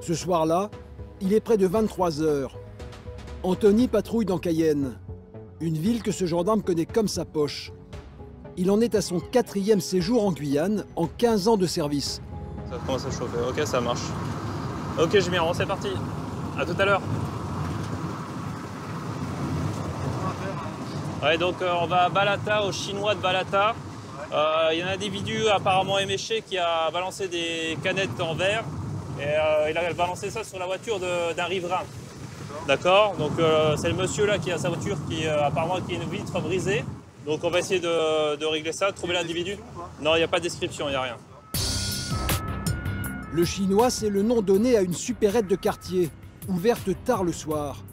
Ce soir-là, il est près de 23 heures. Anthony patrouille dans Cayenne, une ville que ce gendarme connaît comme sa poche. Il en est à son 4e séjour en Guyane, en 15 ans de service. Ça commence à chauffer, ok, ça marche. Ok, Jumir, c'est parti. À tout à l'heure. Ouais, donc on va à Balata, au chinois de Balata. Il y a un individu apparemment éméché qui a balancé des canettes en verre et il a balancé ça sur la voiture d'un riverain. D'accord. Donc c'est le monsieur là qui a sa voiture qui apparemment qui a une vitre brisée. Donc on va essayer de régler ça, trouver l'individu. Non, il n'y a pas de description, il n'y a rien. Le chinois, c'est le nom donné à une supérette de quartier, ouverte tard le soir.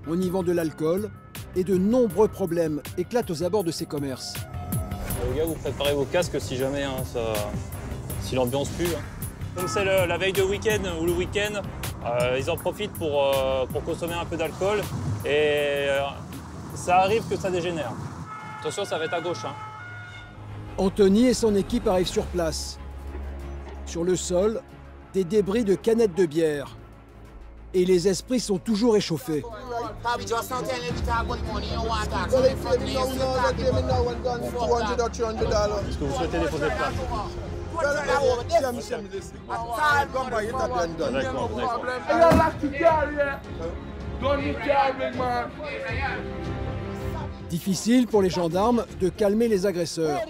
On y vend de l'alcool et de nombreux problèmes éclatent aux abords de ces commerces. Les gars, vous préparez vos casques si jamais, hein, si l'ambiance pue. Hein. Comme c'est la veille de week-end ou le week-end, ils en profitent pour consommer un peu d'alcool et ça arrive que ça dégénère. Attention, ça va être à gauche. Hein. Anthony et son équipe arrivent sur place. Sur le sol, des débris de canettes de bière. Et les esprits sont toujours échauffés. Est-ce que vous souhaitez déposer plainte? Difficile pour les gendarmes de calmer les agresseurs.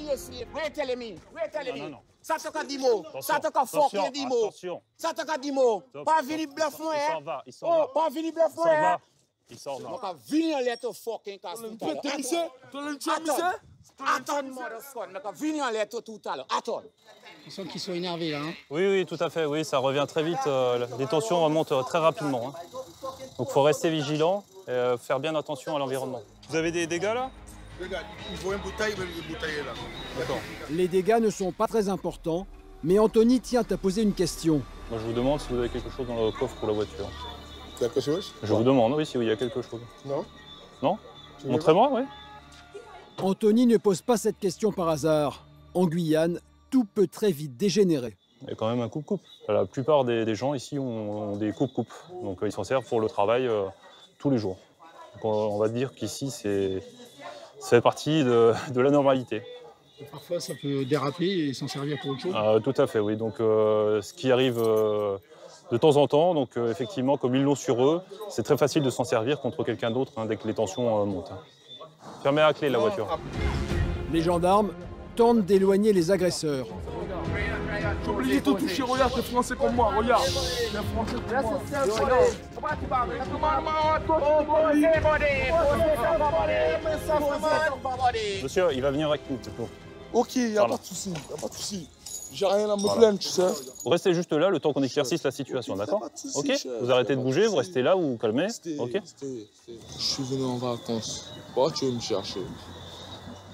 Non, non. Ça te dit mot, ça te fucking dit mot, ça te dit mot. Pas venir bluff moi. Il s'en va, il s'en va. Pas venir bluff moi. Il s'en va. Pas venir lettre fucking casse tout à l'heure. Attends, motherfucker, pas venir lettre tout à l'heure. Attends. On sent qu'ils sont énervés là. Hein. Oui, oui, tout à fait. Oui, ça revient très vite. Les tensions remontent très rapidement. Hein. Donc, il faut rester vigilant et faire bien attention à l'environnement. Vous avez des dégâts là? Il faut une bouteille là. D'accord. Les dégâts ne sont pas très importants, mais Anthony tient à poser une question. Moi, je vous demande si vous avez quelque chose dans le coffre ou la voiture. Quelque chose? Je vous demande, oui, si il y a quelque chose. Non. Non? Montrez-moi, oui. Anthony ne pose pas cette question par hasard. En Guyane, tout peut très vite dégénérer. Il y a quand même un coupe-coupe. La plupart des gens ici ont des coupe-coupe. Donc, ils s'en servent pour le travail tous les jours. Donc, on va dire qu'ici, ça fait partie de la normalité. Et parfois, ça peut déraper et s'en servir pour autre chose. Tout à fait, oui. Donc, ce qui arrive de temps en temps, donc effectivement, comme ils l'ont sur eux, c'est très facile de s'en servir contre quelqu'un d'autre hein, dès que les tensions montent. Hein. Fermez à clé la voiture. Les gendarmes tentent d'éloigner les agresseurs. J'ai oublié de tout toucher, regarde, t'es français comme moi, regarde. T'es français comme moi. Monsieur, il va venir avec nous, c'est tout. Ok, y a pas de souci, J'ai rien à me plaindre, tu sais. Vous restez juste là le temps qu'on éclaircisse la situation, d'accord? Ok? Vous arrêtez de bouger, vous restez là, vous vous calmez, ok? Je suis venu en vacances. Pourquoi tu veux me chercher?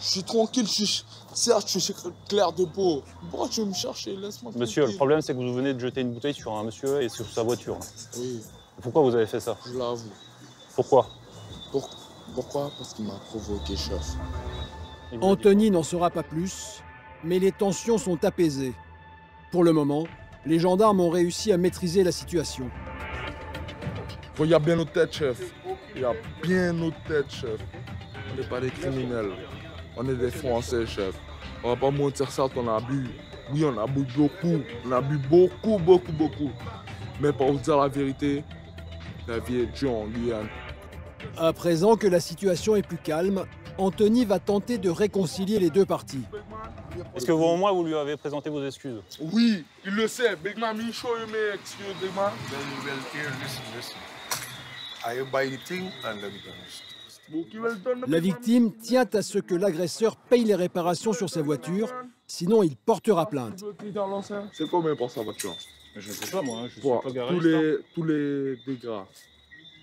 Je suis tranquille, certes, je suis clair de peau. Pourquoi tu veux me chercher? Laisse-moi tranquille. Monsieur, le problème, c'est que vous venez de jeter une bouteille sur un monsieur et sur sa voiture. Oui. Pourquoi vous avez fait ça? Je l'avoue. Pourquoi? Pourquoi? Parce qu'il m'a provoqué, chef. Anthony n'en saura pas plus, mais les tensions sont apaisées. Pour le moment, les gendarmes ont réussi à maîtriser la situation. Regarde bien nos têtes, chef. Regarde bien nos têtes, chef. On n'est pas des criminels. On est des Français, chef. On va pas mentir ça qu'on a bu. Oui, on a bu beaucoup. On a bu beaucoup. Mais pour vous dire la vérité, la vie est dure en Guyane. À présent que la situation est plus calme, Anthony va tenter de réconcilier les deux parties. Est-ce que vous, au moins, vous lui avez présenté vos excuses? Oui, il le sait. Big man, me show you my excuse, big man. Well, here, listen. I buy the thing and let it go. La victime tient à ce que l'agresseur paye les réparations sur sa voiture, sinon il portera plainte. C'est combien pour sa voiture? Je ne sais pas, moi, je suis Pour pas garé. tous les dégâts.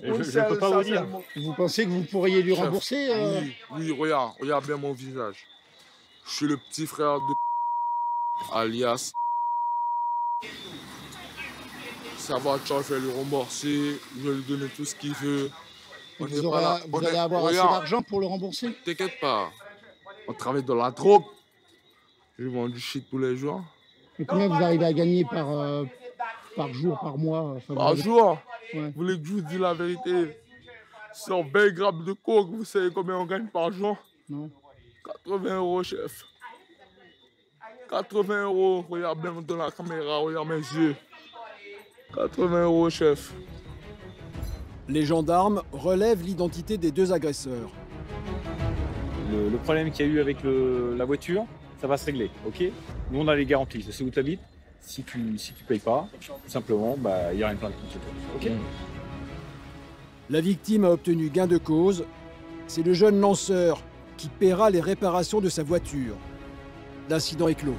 Je ne peux pas vous dire. Vous pensez que vous pourriez lui rembourser Oui, regarde bien mon visage. Je suis le petit frère de alias. Sa voiture, je vais lui rembourser, je vais lui donner tout ce qu'il veut. Vous allez avoir assez d'argent pour le rembourser? T'inquiète pas, on travaille dans la drogue. Je vends du shit tous les jours. Et combien vous arrivez à gagner par jour, par mois? Par jour? Ouais. Vous voulez que je vous dise la vérité? Sur 20 grammes de coke, vous savez combien on gagne par jour? Non. 80 €, chef. 80 €. Regarde bien dans la caméra, regarde mes yeux. 80 €, chef. Les gendarmes relèvent l'identité des deux agresseurs. Le problème qu'il y a eu avec la voiture, ça va se régler, ok? Nous, on a les garanties. C'est où tu habites. Si tu payes pas, tout simplement, il y a une plainte contre toi. Ok? La victime a obtenu gain de cause. C'est le jeune lanceur qui paiera les réparations de sa voiture. L'incident est clos.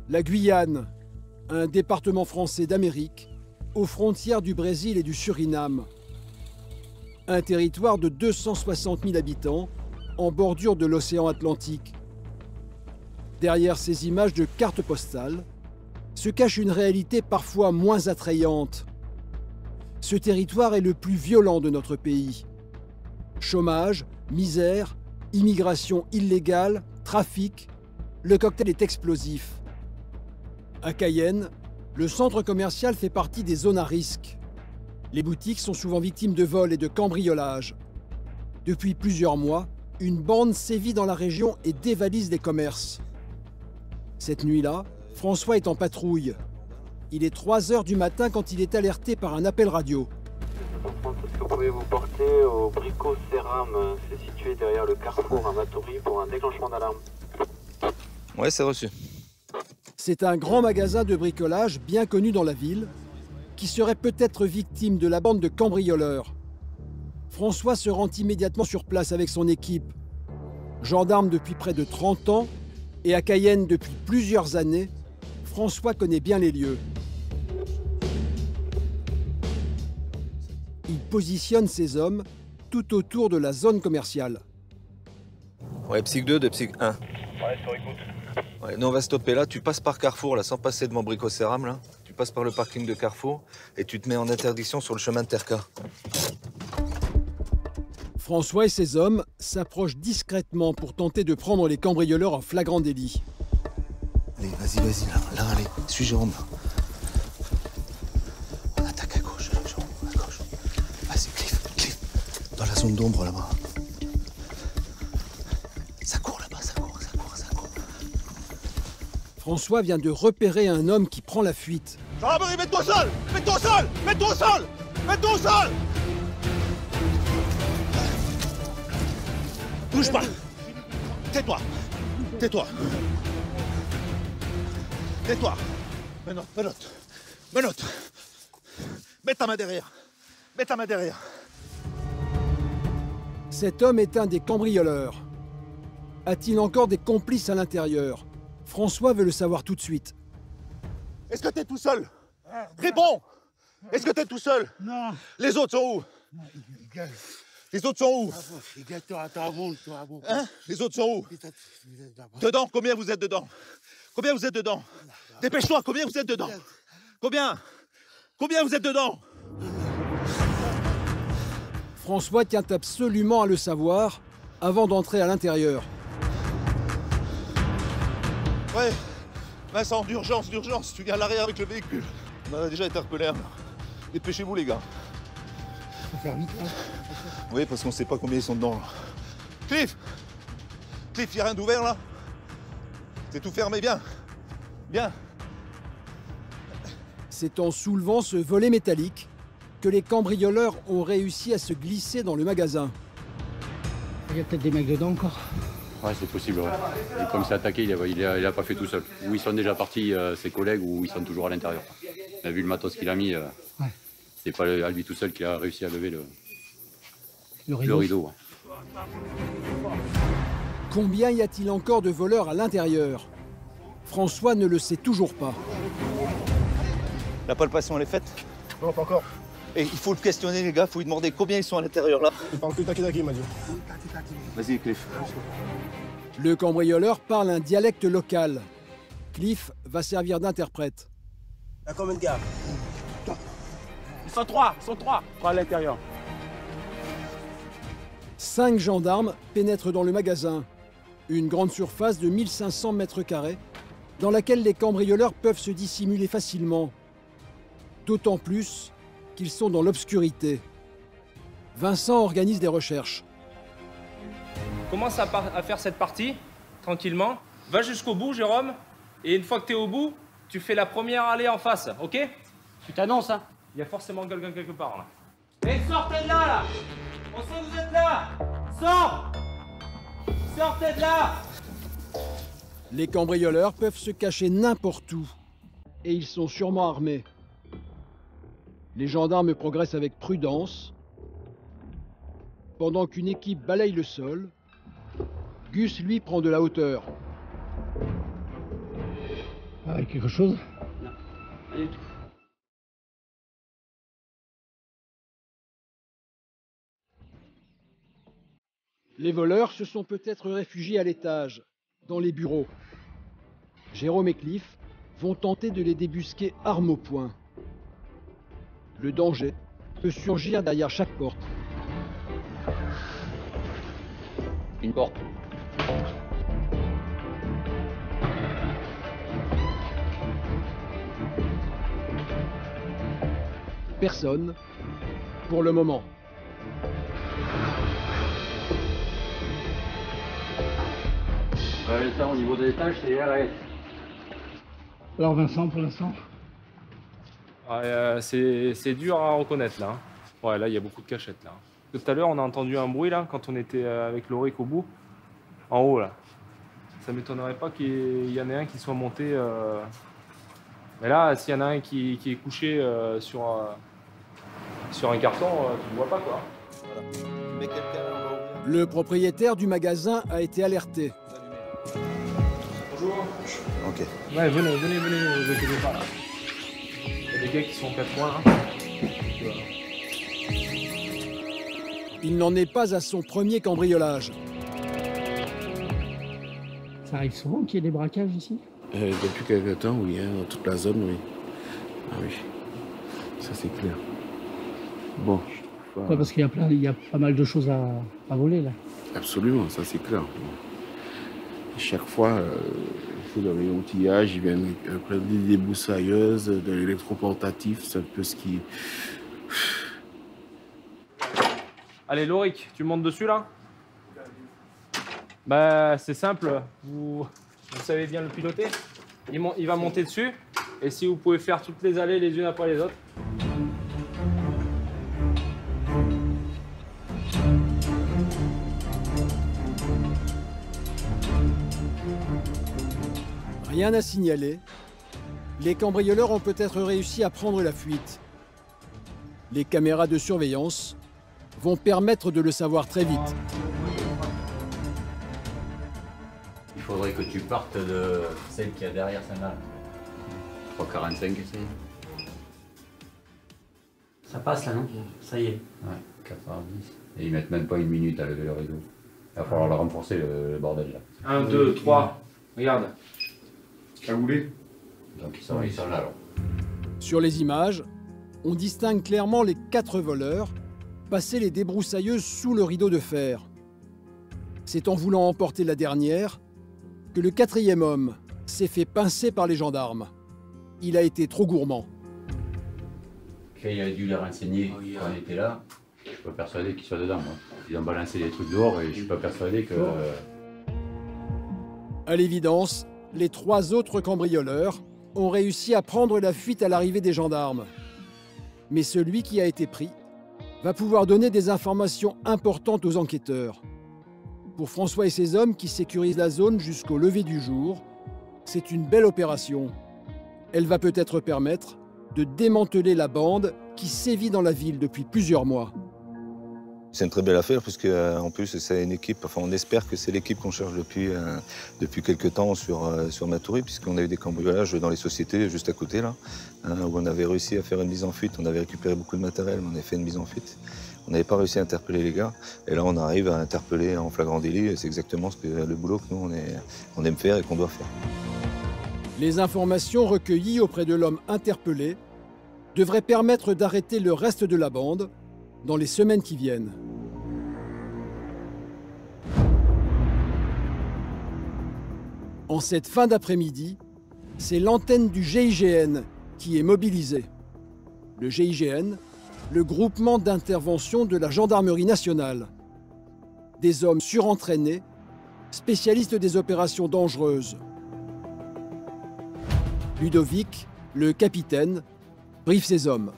La Guyane, un département français d'Amérique, aux frontières du Brésil et du Suriname. Un territoire de 260 000 habitants, en bordure de l'océan Atlantique. Derrière ces images de cartes postales, se cache une réalité parfois moins attrayante. Ce territoire est le plus violent de notre pays. Chômage, misère, immigration illégale, trafic, le cocktail est explosif. À Cayenne, le centre commercial fait partie des zones à risque. Les boutiques sont souvent victimes de vols et de cambriolages. Depuis plusieurs mois, une bande sévit dans la région et dévalise les commerces. Cette nuit-là, François est en patrouille. Il est 3 h du matin quand il est alerté par un appel radio. Est-ce que vous pouvez vous porter au Brico Céram? C'est situé derrière le carrefour à Matoury pour un déclenchement d'alarme. Ouais, c'est reçu. C'est un grand magasin de bricolage bien connu dans la ville, qui serait peut-être victime de la bande de cambrioleurs. François se rend immédiatement sur place avec son équipe. Gendarme depuis près de 30 ans et à Cayenne depuis plusieurs années, François connaît bien les lieux. Il positionne ses hommes tout autour de la zone commerciale. Ouais, Psych 2 de Psych 1. Ouais, sur écoute. Ouais, nous on va stopper là, tu passes par Carrefour là, sans passer devant Brico Céram là. Tu passes par le parking de Carrefour et tu te mets en interdiction sur le chemin de Terca. François et ses hommes s'approchent discrètement pour tenter de prendre les cambrioleurs en flagrant délit. Allez, vas-y, là, allez, suis Jérôme. On attaque à gauche, Jérôme, à gauche. Vas-y, Cliff, dans la zone d'ombre là-bas. Ça court là-bas, ça court. François vient de repérer un homme qui prend la fuite. Gendarmerie, mets-toi au sol! Mets-toi au sol! Mets-toi au sol! Mets-toi au sol! Bouge pas! Tais-toi! Tais-toi! Tais-toi! Menotte! Mets ta main derrière! Mets ta main derrière! Cet homme est un des cambrioleurs. A-t-il encore des complices à l'intérieur? François veut le savoir tout de suite. Est-ce que t'es tout seul? Réponds! Est-ce que t'es tout seul? Non. Les autres sont où? Les autres sont où? Hein? Les autres sont où? Dedans? Combien vous êtes dedans? Combien vous êtes dedans? Dépêche-toi, combien vous êtes dedans? Combien? Combien vous êtes dedans? François tient absolument à le savoir avant d'entrer à l'intérieur. Ouais, Vincent, d'urgence, tu viens à l'arrière avec le véhicule. On a déjà interpellé un. Dépêchez-vous les gars. Faut faire vite, hein. Oui, parce qu'on sait pas combien ils sont dedans là. Cliff, y a rien d'ouvert là? C'est tout fermé, bien. C'est en soulevant ce volet métallique que les cambrioleurs ont réussi à se glisser dans le magasin. Il y a peut-être des mecs dedans encore. Ouais, c'est possible, ouais. Et comme c'est attaqué, il a pas fait tout seul. Ou ils sont déjà partis, ses collègues, ou ils sont toujours à l'intérieur. On a vu le matos qu'il a mis. Ouais. C'est pas à lui tout seul qu'il a réussi à lever Le rideau. Ouais. Combien y a-t-il encore de voleurs à l'intérieur? François ne le sait toujours pas. La palpation elle est faite? Non, pas encore. Et il faut le questionner les gars, il faut lui demander combien ils sont à l'intérieur là. Il parle que taki-taki, il m'a dit. Vas-y Cliff. Le cambrioleur parle un dialecte local. Cliff va servir d'interprète. Il y a combien de gars? Ils sont trois à l'intérieur. 5 gendarmes pénètrent dans le magasin. Une grande surface de 1500 mètres carrés dans laquelle les cambrioleurs peuvent se dissimuler facilement. D'autant plus qu'ils sont dans l'obscurité. Vincent organise des recherches. Commence à faire cette partie, tranquillement. Va jusqu'au bout, Jérôme. Et une fois que tu es au bout, tu fais la première allée en face, ok? Tu t'annonces, hein? Il y a forcément quelqu'un quelque part, là. Et sortez de là, là! On sait que vous êtes là! Sors! Sortez de là! Les cambrioleurs peuvent se cacher n'importe où. Et ils sont sûrement armés. Les gendarmes progressent avec prudence. Pendant qu'une équipe balaye le sol, Gus, lui, prend de la hauteur. Ah, quelque chose? Non, pas du tout. Les voleurs se sont peut-être réfugiés à l'étage, dans les bureaux. Jérôme et Cliff vont tenter de les débusquer armes au poing. Le danger peut surgir derrière chaque porte. Une porte. Personne, pour le moment. Ça, au niveau de l'étage, c'est RS. Alors Vincent, pour l'instant? C'est dur à reconnaître, là. Ouais, là, il y a beaucoup de cachettes, là. Tout à l'heure, on a entendu un bruit, là, quand on était avec Loric au bout. En haut, là. Ça m'étonnerait pas qu'il y en ait un qui soit monté... Mais là, s'il y en a un qui est couché sur un carton, tu ne vois pas, quoi. Voilà. Le propriétaire du magasin a été alerté. Bonjour. Ok. Ouais, venez, ne vous inquiétez pas, là. Il y a des gars qui sont 4 points, là. Il n'en est pas à son premier cambriolage. Ça arrive souvent qu'il y ait des braquages ici? Depuis quelques temps, oui, hein, dans toute la zone, oui. Ah oui, ça c'est clair. Bon. Ouais, parce qu'il y a pas mal de choses à voler, là. Absolument, ça c'est clair. Et chaque fois, il faut de l'outillage, ils viennent prendre des débroussailleuses, de l'électroportatif, c'est un peu ce qui... Allez, Loric, tu montes dessus, là? Bah, c'est simple. Vous savez bien le piloter. Il va monter dessus. Et si vous pouvez faire toutes les allées les unes après les autres. Rien à signaler. Les cambrioleurs ont peut-être réussi à prendre la fuite. Les caméras de surveillance vont permettre de le savoir très vite. Il faudrait que tu partes de celle qui est derrière celle-là. 3,45 ici. Ça passe là, non? Ça y est. Ouais, 90. Et ils mettent même pas une minute à lever le rideau. Il va falloir le renforcer, le bordel là. 1, 2, 3. Regarde. Cagoulé. Donc ils sont là alors. Sur les images, on distingue clairement les 4 voleurs passer les débroussailleuses sous le rideau de fer. C'est en voulant emporter la dernière que le 4e homme s'est fait pincer par les gendarmes. Il a été trop gourmand. Il a dû les renseigner quand on était là. Je suis pas persuadé qu'ils soient dedans, moi. Ils ont balancé des trucs dehors et je suis pas persuadé que... À l'évidence, les 3 autres cambrioleurs ont réussi à prendre la fuite à l'arrivée des gendarmes. Mais celui qui a été pris va pouvoir donner des informations importantes aux enquêteurs. Pour François et ses hommes qui sécurisent la zone jusqu'au lever du jour, c'est une belle opération. Elle va peut-être permettre de démanteler la bande qui sévit dans la ville depuis plusieurs mois. C'est une très belle affaire puisque en plus c'est une équipe, enfin on espère que c'est l'équipe qu'on cherche depuis quelques temps sur Matoury, puisqu'on a eu des cambriolages dans les sociétés juste à côté là, où on avait réussi à faire une mise en fuite, on avait récupéré beaucoup de matériel, mais on avait fait une mise en fuite. On n'avait pas réussi à interpeller les gars, et là on arrive à interpeller en flagrant délit, et c'est exactement le boulot que nous on aime faire et qu'on doit faire. Les informations recueillies auprès de l'homme interpellé devraient permettre d'arrêter le reste de la bande dans les semaines qui viennent. En cette fin d'après-midi, c'est l'antenne du GIGN qui est mobilisée. Le GIGN, le groupement d'intervention de la gendarmerie nationale. Des hommes surentraînés, spécialistes des opérations dangereuses. Ludovic, le capitaine, briefe ses hommes.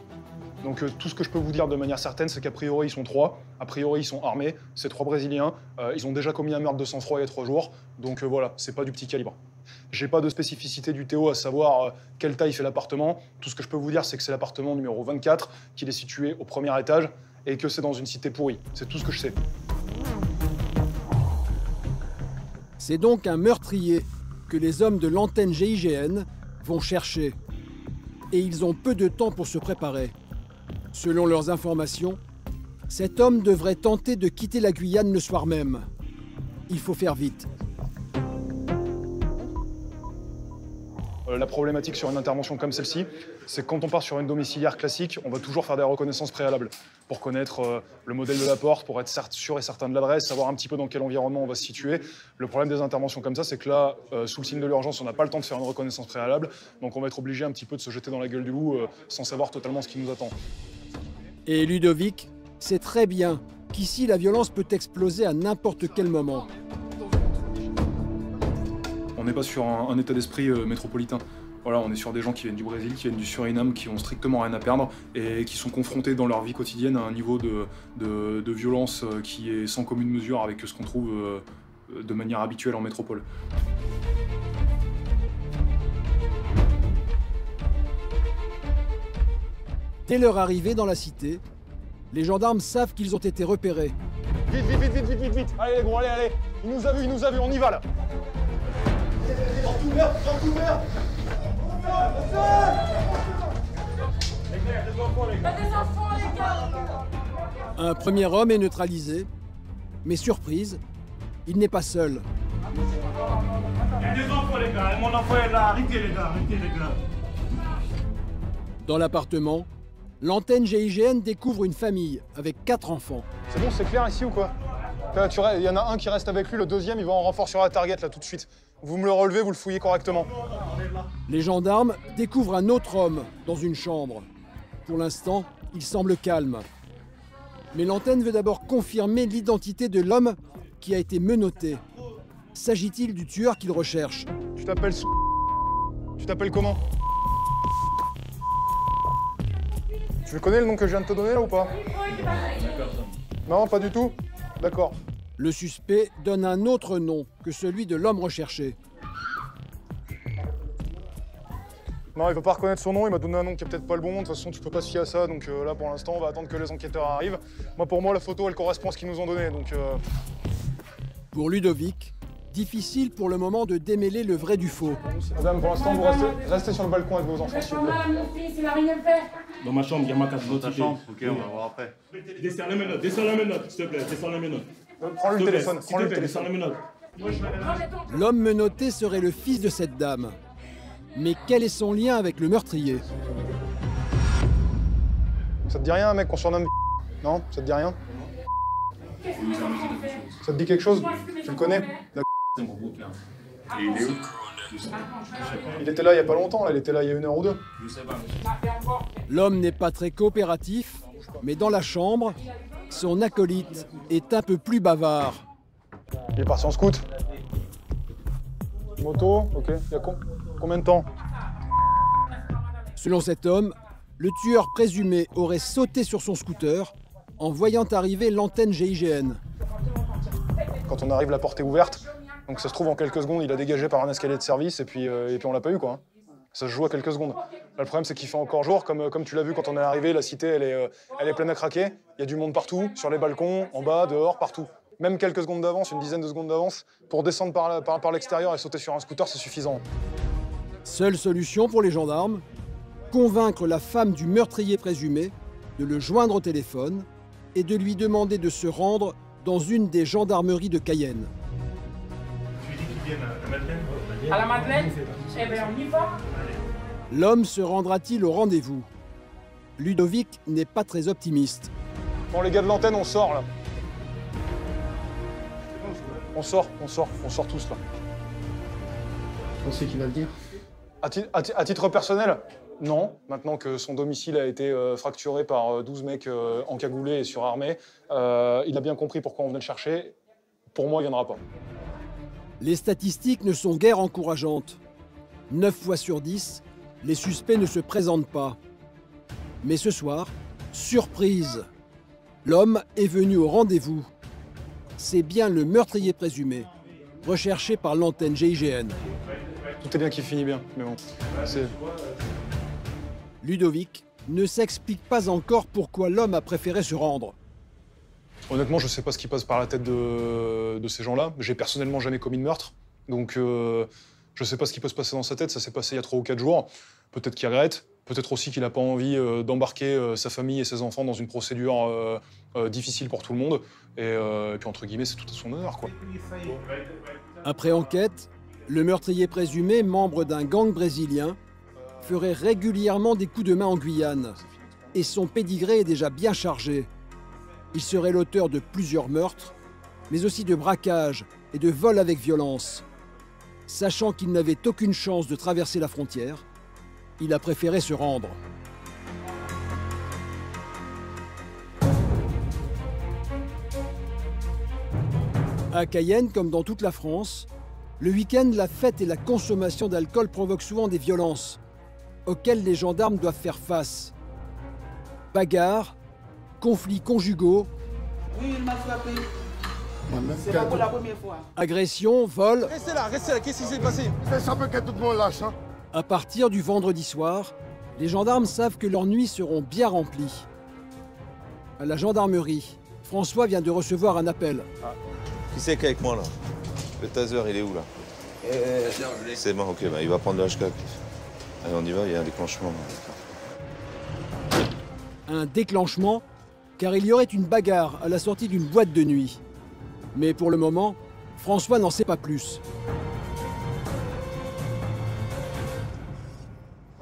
Donc tout ce que je peux vous dire de manière certaine, c'est qu'a priori ils sont 3, a priori ils sont armés, c'est 3 Brésiliens, ils ont déjà commis un meurtre de sang-froid il y a 3 jours, donc voilà, c'est pas du petit calibre. J'ai pas de spécificité du Théo à savoir quelle taille fait l'appartement, tout ce que je peux vous dire c'est que c'est l'appartement numéro 24, qu'il est situé au premier étage et que c'est dans une cité pourrie, c'est tout ce que je sais. C'est donc un meurtrier que les hommes de l'antenne GIGN vont chercher. Et ils ont peu de temps pour se préparer. Selon leurs informations, cet homme devrait tenter de quitter la Guyane le soir même. Il faut faire vite. La problématique sur une intervention comme celle-ci, c'est que quand on part sur une domiciliaire classique, on va toujours faire des reconnaissances préalables pour connaître le modèle de la porte, pour être sûr et certain de l'adresse, savoir un petit peu dans quel environnement on va se situer. Le problème des interventions comme ça, c'est que là, sous le signe de l'urgence, on n'a pas le temps de faire une reconnaissance préalable, donc on va être obligé un petit peu de se jeter dans la gueule du loup sans savoir totalement ce qui nous attend. Et Ludovic sait très bien qu'ici, la violence peut exploser à n'importe quel moment. On n'est pas sur un état d'esprit métropolitain. Voilà, on est sur des gens qui viennent du Brésil, qui viennent du Suriname, qui ont strictement rien à perdre et qui sont confrontés dans leur vie quotidienne à un niveau de violence qui est sans commune mesure avec ce qu'on trouve de manière habituelle en métropole. Dès leur arrivée dans la cité, les gendarmes savent qu'ils ont été repérés. Vite, vite, vite, vite, vite, vite, vite. Allez les gros, allez, allez. Il nous a vu, on y va là. Un premier homme est neutralisé, mais surprise, il n'est pas seul. Il y a des enfants les gars, mon enfant est là, arrêtez les gars, Dans l'appartement, l'antenne GIGN découvre une famille avec 4 enfants. C'est bon, c'est clair ici ou quoi? Il y en a un qui reste avec lui, le deuxième il va en renfort sur la target là tout de suite. Vous me le relevez, vous le fouillez correctement. Les gendarmes découvrent un autre homme dans une chambre. Pour l'instant, il semble calme. Mais l'antenne veut d'abord confirmer l'identité de l'homme qui a été menotté. S'agit-il du tueur qu'il recherche? Tu t'appelles Tu t'appelles comment? Tu le connais le nom que je viens de te donner là ou pas? Non, pas du tout? D'accord. Le suspect donne un autre nom que celui de l'homme recherché. Non, il ne veut pas reconnaître son nom, il m'a donné un nom qui est peut-être pas le bon. De toute façon, tu peux pas se fier à ça, donc là pour l'instant, on va attendre que les enquêteurs arrivent. Pour moi, la photo, elle correspond à ce qu'ils nous ont donné, donc... Pour Ludovic, difficile pour le moment de démêler le vrai du faux. Madame, pour l'instant, vous restez sur le balcon avec vos enfants, s'il vous plaît. Mon fils, il a rien fait. Dans ma chambre, il y a ma carte d'identité. Ok, on va voir après. Descends les menottes, s'il te plaît, descends les menottes. Prends le téléphone, prends le téléphone. L'homme menotté serait le fils de cette dame. Mais quel est son lien avec le meurtrier? Ça te dit rien, un mec qu'on surnomme Non, ça te dit rien? Ça te dit quelque chose? Tu le connais? C'est mon groupe là. Et il est où? Il était là il y a pas longtemps, là. Il était là il y a 1 heure ou 2. Je sais pas. L'homme n'est pas très coopératif, mais dans la chambre, son acolyte est un peu plus bavard. Il est parti en scout. Moto, ok. Il y a combien de temps? Selon cet homme, le tueur présumé aurait sauté sur son scooter en voyant arriver l'antenne GIGN. Quand on arrive, la porte est ouverte. Donc ça se trouve, en quelques secondes, il a dégagé par un escalier de service et puis on l'a pas eu, quoi. Ça se joue à quelques secondes. Là, le problème, c'est qu'il fait encore jour. Comme tu l'as vu quand on est arrivé, la cité, elle est pleine à craquer. Il y a du monde partout, sur les balcons, en bas, dehors, partout. Même quelques secondes d'avance, une dizaine de secondes d'avance, pour descendre par l'extérieur et sauter sur un scooter, c'est suffisant. Seule solution pour les gendarmes, convaincre la femme du meurtrier présumé de le joindre au téléphone et de lui demander de se rendre dans une des gendarmeries de Cayenne. Tu dis qu'ils viennent à la Madeleine? À la Madeleine? Eh bien, on y va. L'homme se rendra-t-il au rendez-vous? Ludovic n'est pas très optimiste. Bon, les gars de l'antenne, on sort, là. On sort tous, là. Vous pensez qu'il va venir? À titre personnel, non. Maintenant que son domicile a été fracturé par 12 mecs encagoulés et surarmés, il a bien compris pourquoi on venait le chercher. Pour moi, il ne viendra pas. Les statistiques ne sont guère encourageantes. 9 fois sur 10, les suspects ne se présentent pas. Mais ce soir, surprise, l'homme est venu au rendez-vous. C'est bien le meurtrier présumé, recherché par l'antenne GIGN. Tout est bien qui finit bien, mais bon, c'est... Ludovic ne s'explique pas encore pourquoi l'homme a préféré se rendre. Honnêtement, je ne sais pas ce qui passe par la tête de ces gens-là. J'ai personnellement jamais commis de meurtre, donc je ne sais pas ce qui peut se passer dans sa tête. Ça s'est passé il y a 3 ou 4 jours. Peut-être qu'il regrette, peut-être aussi qu'il n'a pas envie d'embarquer sa famille et ses enfants dans une procédure difficile pour tout le monde. Et puis, entre guillemets, c'est tout à son honneur, quoi. Après enquête, le meurtrier présumé, membre d'un gang brésilien, ferait régulièrement des coups de main en Guyane. Et son pédigré est déjà bien chargé. Il serait l'auteur de plusieurs meurtres, mais aussi de braquages et de vols avec violence. Sachant qu'il n'avait aucune chance de traverser la frontière, il a préféré se rendre. À Cayenne, comme dans toute la France, le week-end, la fête et la consommation d'alcool provoquent souvent des violences, auxquelles les gendarmes doivent faire face. Bagarres, conflits conjugaux, oui, il m'a frappé. C'est pas pour la première fois. Agressions, vols. Restez là, qu'est-ce qui s'est passé? Ça peut que tout le monde lâche, hein. À partir du vendredi soir, les gendarmes savent que leurs nuits seront bien remplies. À la gendarmerie, François vient de recevoir un appel. Ah. Qui c'est qui est avec moi là? Le taser, il est où là? C'est bon, ok, bah, il va prendre le HK. Allez, on y va, il y a un déclenchement. Un déclenchement, car il y aurait une bagarre à la sortie d'une boîte de nuit. Mais pour le moment, François n'en sait pas plus.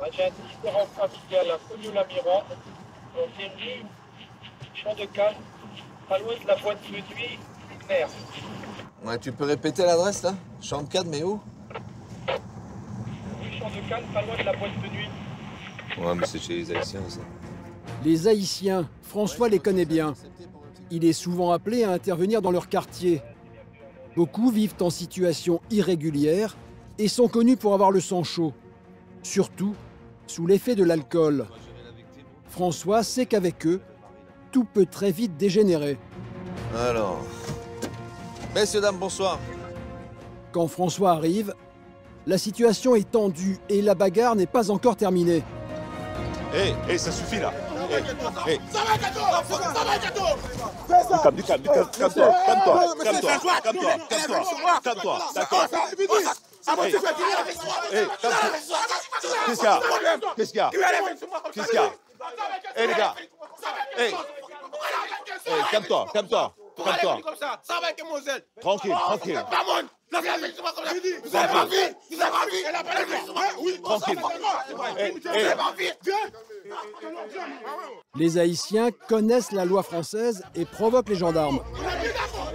Agent différent familial à Cognou-Lamiron, rue Champ de Calme, pas loin de la boîte de nuit, Mer. Ouais, tu peux répéter l'adresse là? Champ de Calme, mais où? Rue Champ de Calme, pas loin de la boîte de nuit. Ouais, mais c'est chez les Haïtiens ça. Les Haïtiens, François les connaît bien. Il est souvent appelé à intervenir dans leur quartier. Beaucoup vivent en situation irrégulière et sont connus pour avoir le sang chaud. Surtout sous l'effet de l'alcool. François sait qu'avec eux, tout peut très vite dégénérer. Alors... Messieurs, dames, bonsoir. Quand François arrive, la situation est tendue et la bagarre n'est pas encore terminée. Hé, ça suffit là. Hey. Ça va, Gato! Ça va, Gato! Du calme, calme-toi, d'accord. Qu'est-ce qu'il y a? Hé, les gars. Hé, calme-toi. Ça va, mademoiselle. Tranquille. Vous avez pas vu? Elle a pas oui, tranquille. Les Haïtiens connaissent la loi française et provoquent les gendarmes.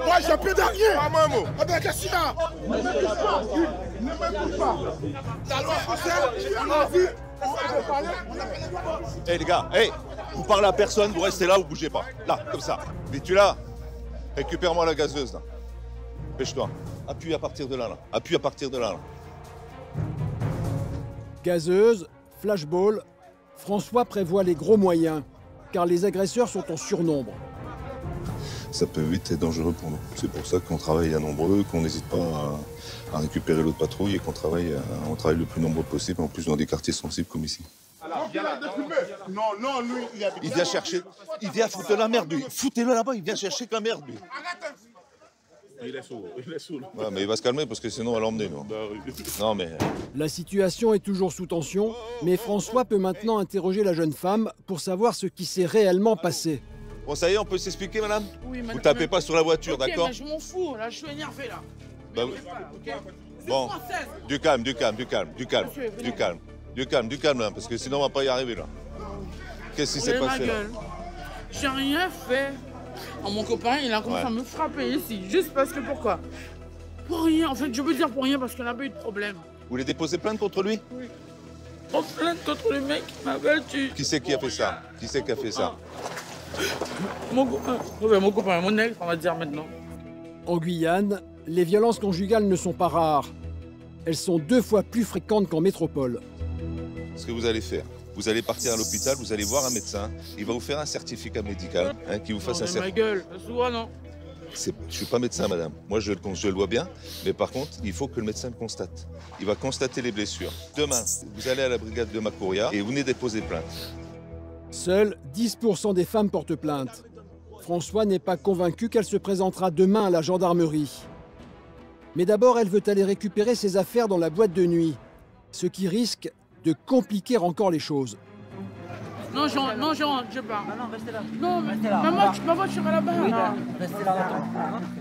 Moi, j'ai plus d'arrière. Pas un mot. Qu'est-ce qu'il y a? Ne me pousse pas. La loi française, on a vu. Hé, les gars, vous parlez à personne, vous restez là, vous bougez pas. Là, comme ça. Mais tu là, récupère-moi la gazeuse, là. Pêche-toi. Appuie à partir de là. Appuie à partir de là. Gazeuse, flashball, François prévoit les gros moyens, car les agresseurs sont en surnombre. Ça peut vite être dangereux pour nous. C'est pour ça qu'on travaille à nombreux, qu'on n'hésite pas à récupérer l'autre patrouille et qu'on travaille le plus nombreux possible, en plus dans des quartiers sensibles comme ici. Non, lui, il vient chercher. Il vient foutre la merde, lui. Foutez-le là-bas, il vient chercher que la merde, lui. Il est saoul. Ouais, mais il va se calmer parce que sinon, on va l'emmener, nous. Non, mais... La situation est toujours sous tension, mais François peut maintenant interroger la jeune femme pour savoir ce qui s'est réellement passé. Bon, ça y est, on peut s'expliquer, madame? Oui, madame. Vous tapez pas sur la voiture, okay, d'accord? Mais je m'en fous, là, je suis énervé, là. Bah, oui. Bon, du calme, là, parce que sinon, on va pas y arriver, là. Qu'est-ce qui s'est passé, là? J'ai rien fait. Oh, mon copain, il a commencé à me frapper ici, juste parce que pourquoi? Pour rien, en fait, je veux dire pour rien parce qu'on n'a pas eu de problème. voulez déposer plainte contre lui? Oui. On plainte contre le mec qui m'a battu. Qui c'est qui a fait ça? Qui c'est qui a fait ça? Mon copain. Ouais, mon copain, mon ex, on va dire maintenant. En Guyane, les violences conjugales ne sont pas rares. Elles sont 2 fois plus fréquentes qu'en métropole. Ce que vous allez faire, vous allez partir à l'hôpital, vous allez voir un médecin, il va vous faire un certificat médical, qui vous fasse un certificat. Ma gueule, souvent non. Je ne suis pas médecin, madame. Moi, je le vois bien. Mais par contre, il faut que le médecin le constate. Il va constater les blessures. Demain, vous allez à la brigade de Macouria et vous venez déposer plainte. Seuls 10% des femmes portent plainte. François n'est pas convaincu qu'elle se présentera demain à la gendarmerie. Mais d'abord, elle veut aller récupérer ses affaires dans la boîte de nuit, ce qui risque de compliquer encore les choses. Non, je pars. Non, restez là. Non, restez là. Ma voiture est là-bas. Oui, non, restez là, attends.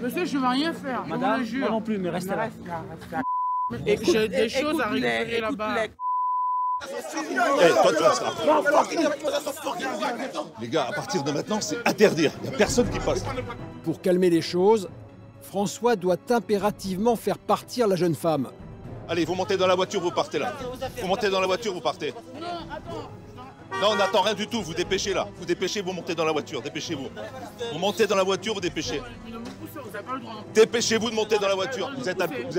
Monsieur, je ne vais rien faire. Madame, je vous le moi jure. non plus, mais restez là. Et j'ai des choses à récupérer là-bas. Toi, tu restes là. Les gars, à partir de maintenant, c'est interdire. Il n'y a personne qui passe. Pour calmer les choses, François doit impérativement faire partir la jeune femme. Allez, vous montez dans la voiture, vous partez là. Vous montez dans la voiture, vous partez. Non, attends. Non, on n'attend rien du tout, vous dépêchez là. Vous dépêchez, vous montez dans la voiture, dépêchez-vous. Vous montez dans la voiture, vous dépêchez. Dépêchez-vous de monter dans la voiture. Vous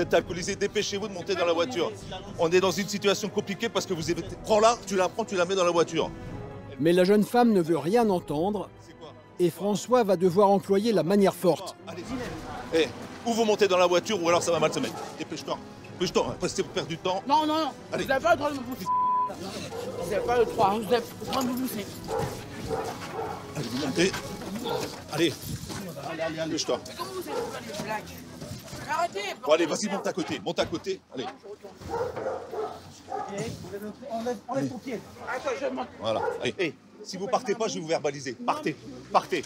êtes alcoolisé, dépêchez-vous de monter dans la voiture. On est dans une situation compliquée parce que vous êtes... Prends-la, tu la prends, tu la mets dans la voiture. Mais la jeune femme ne veut rien entendre et François va devoir employer la manière forte. Allez, ou vous montez dans la voiture ou alors ça va mal se mettre. Dépêche-toi, dépêche-toi, restez pour perdre du temps. Non, non, non, allez. Vous n'avez pas le droit de me pousser. Vous n'avez pas le droit, vous avez le droit de me pousser. Allez, vous montez. Allez, dépêche-toi. Mais comment vous avez fait les blagues? Arrêtez. Bon, allez, vas-y, monte à côté, allez. On laisse ton pied. Attends, je monte. Voilà, allez. Hey, si vous partez pas, je vais vous verbaliser. Partez, partez.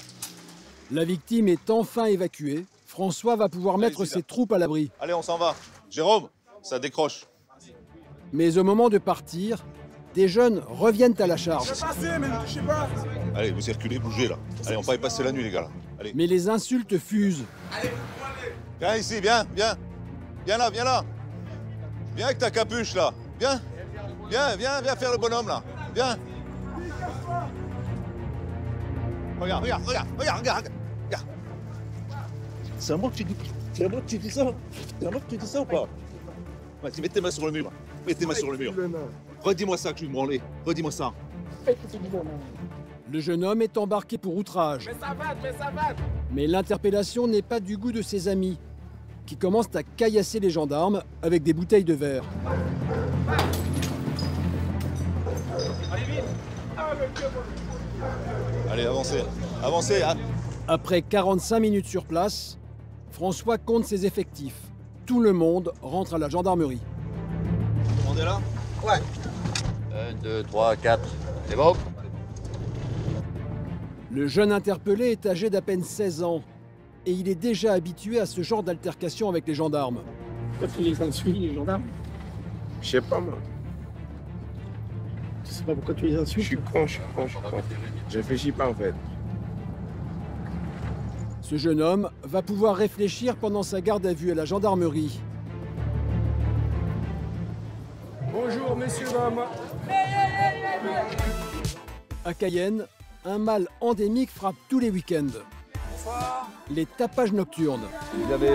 La victime est enfin évacuée. François va pouvoir mettre ses troupes à l'abri. Allez, on s'en va. Jérôme, ça décroche. Mais au moment de partir, des jeunes reviennent à la charge. Allez, vous circulez, bougez là. Allez, on va y passer la nuit, les gars. Là. Allez. Mais les insultes fusent. Viens ici, viens, viens. Viens là, viens là. Viens avec ta capuche là. Viens. Viens faire le bonhomme là. Viens. Regarde. C'est à moi que tu dis. C'est à moi que tu dis ça. C'est à moi que tu dis ça ou pas? Vas-y, mets tes mains sur le mur. Mets tes mains sur le mur. Redis-moi ça que je vais me branler. Redis-moi ça. Le jeune homme est embarqué pour outrage. Mais ça va. Mais l'interpellation n'est pas du goût de ses amis, qui commencent à caillasser les gendarmes avec des bouteilles de verre. Allez, avancez. Hein. Après 45 minutes sur place, François compte ses effectifs. Tout le monde rentre à la gendarmerie. Tout le monde est là? Ouais. 1, 2, 3, 4. C'est bon? Le jeune interpellé est âgé d'à peine 16 ans et il est déjà habitué à ce genre d'altercation avec les gendarmes. Pourquoi tu les insultes, les gendarmes? Je sais pas, moi. Je sais pas pourquoi tu les insultes. Je suis con. Je réfléchis pas, en fait. Ce jeune homme va pouvoir réfléchir pendant sa garde à vue à la gendarmerie. Bonjour, messieurs, dames. À Cayenne, un mal endémique frappe tous les week-ends. Bonsoir. Les tapages nocturnes. Vous avez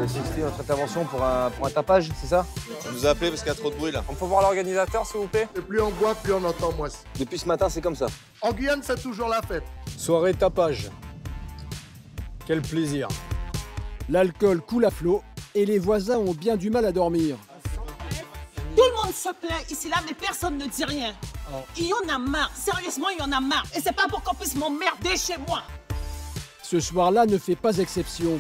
assisté à notre intervention pour un tapage, c'est ça? On nous a appelé parce qu'il y a trop de bruit là. On peut voir l'organisateur, s'il vous plaît? Et plus on boit, plus on entend moins. Depuis ce matin, c'est comme ça. En Guyane, c'est toujours la fête. Soirée tapage. Quel plaisir. L'alcool coule à flot et les voisins ont bien du mal à dormir. Tout le monde se plaint ici là, mais personne ne dit rien. Il y en a marre, sérieusement, il y en a marre. Et c'est pas pour qu'on puisse m'emmerder chez moi. Ce soir-là ne fait pas exception.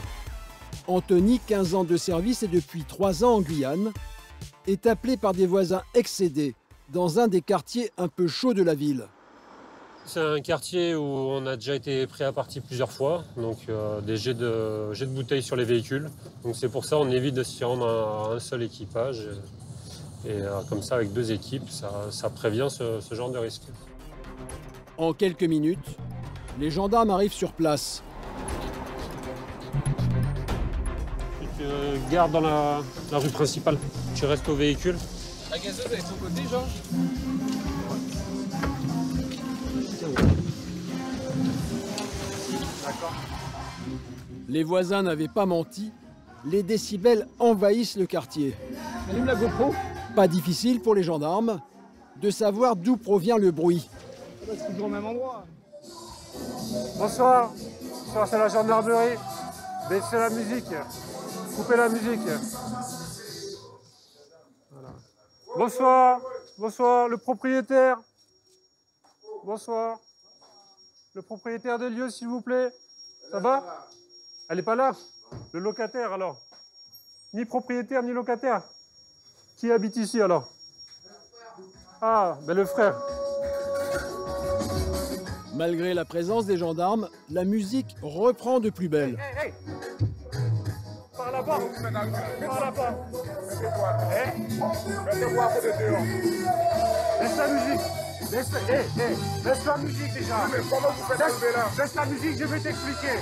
Anthony, 15 ans de service et depuis 3 ans en Guyane, est appelé par des voisins excédés dans un des quartiers un peu chauds de la ville. C'est un quartier où on a déjà été pris à partie plusieurs fois, donc des jets de bouteilles sur les véhicules. Donc c'est pour ça qu'on évite de s'y rendre à un seul équipage. Et comme ça, avec 2 équipes, ça prévient ce genre de risque. En quelques minutes, les gendarmes arrivent sur place. Garde dans la rue principale. Tu restes au véhicule. La gazeuse elle est de son côté, genre. D'accord. Les voisins n'avaient pas menti. Les décibels envahissent le quartier. Allume la GoPro. Pas difficile pour les gendarmes de savoir d'où provient le bruit. C'est toujours au même endroit. Bonsoir. Bonsoir, c'est la gendarmerie. Baissez la musique. Coupez la musique. Voilà. Bonsoir. Bonsoir, le propriétaire. Bonsoir. Le propriétaire des lieux, s'il vous plaît. Ça va? Elle n'est pas là? Le locataire, alors? Ni propriétaire, ni locataire? Qui habite ici, alors? Ah, ben le frère. Malgré la présence des gendarmes, la musique reprend de plus belle. Hey. Par là-bas. Par là-bas. Mettez-moi à côté dehors. Laisse la musique. Laisse la musique déjà. Mais comment vous faites arriver là? Laisse la musique, je vais t'expliquer.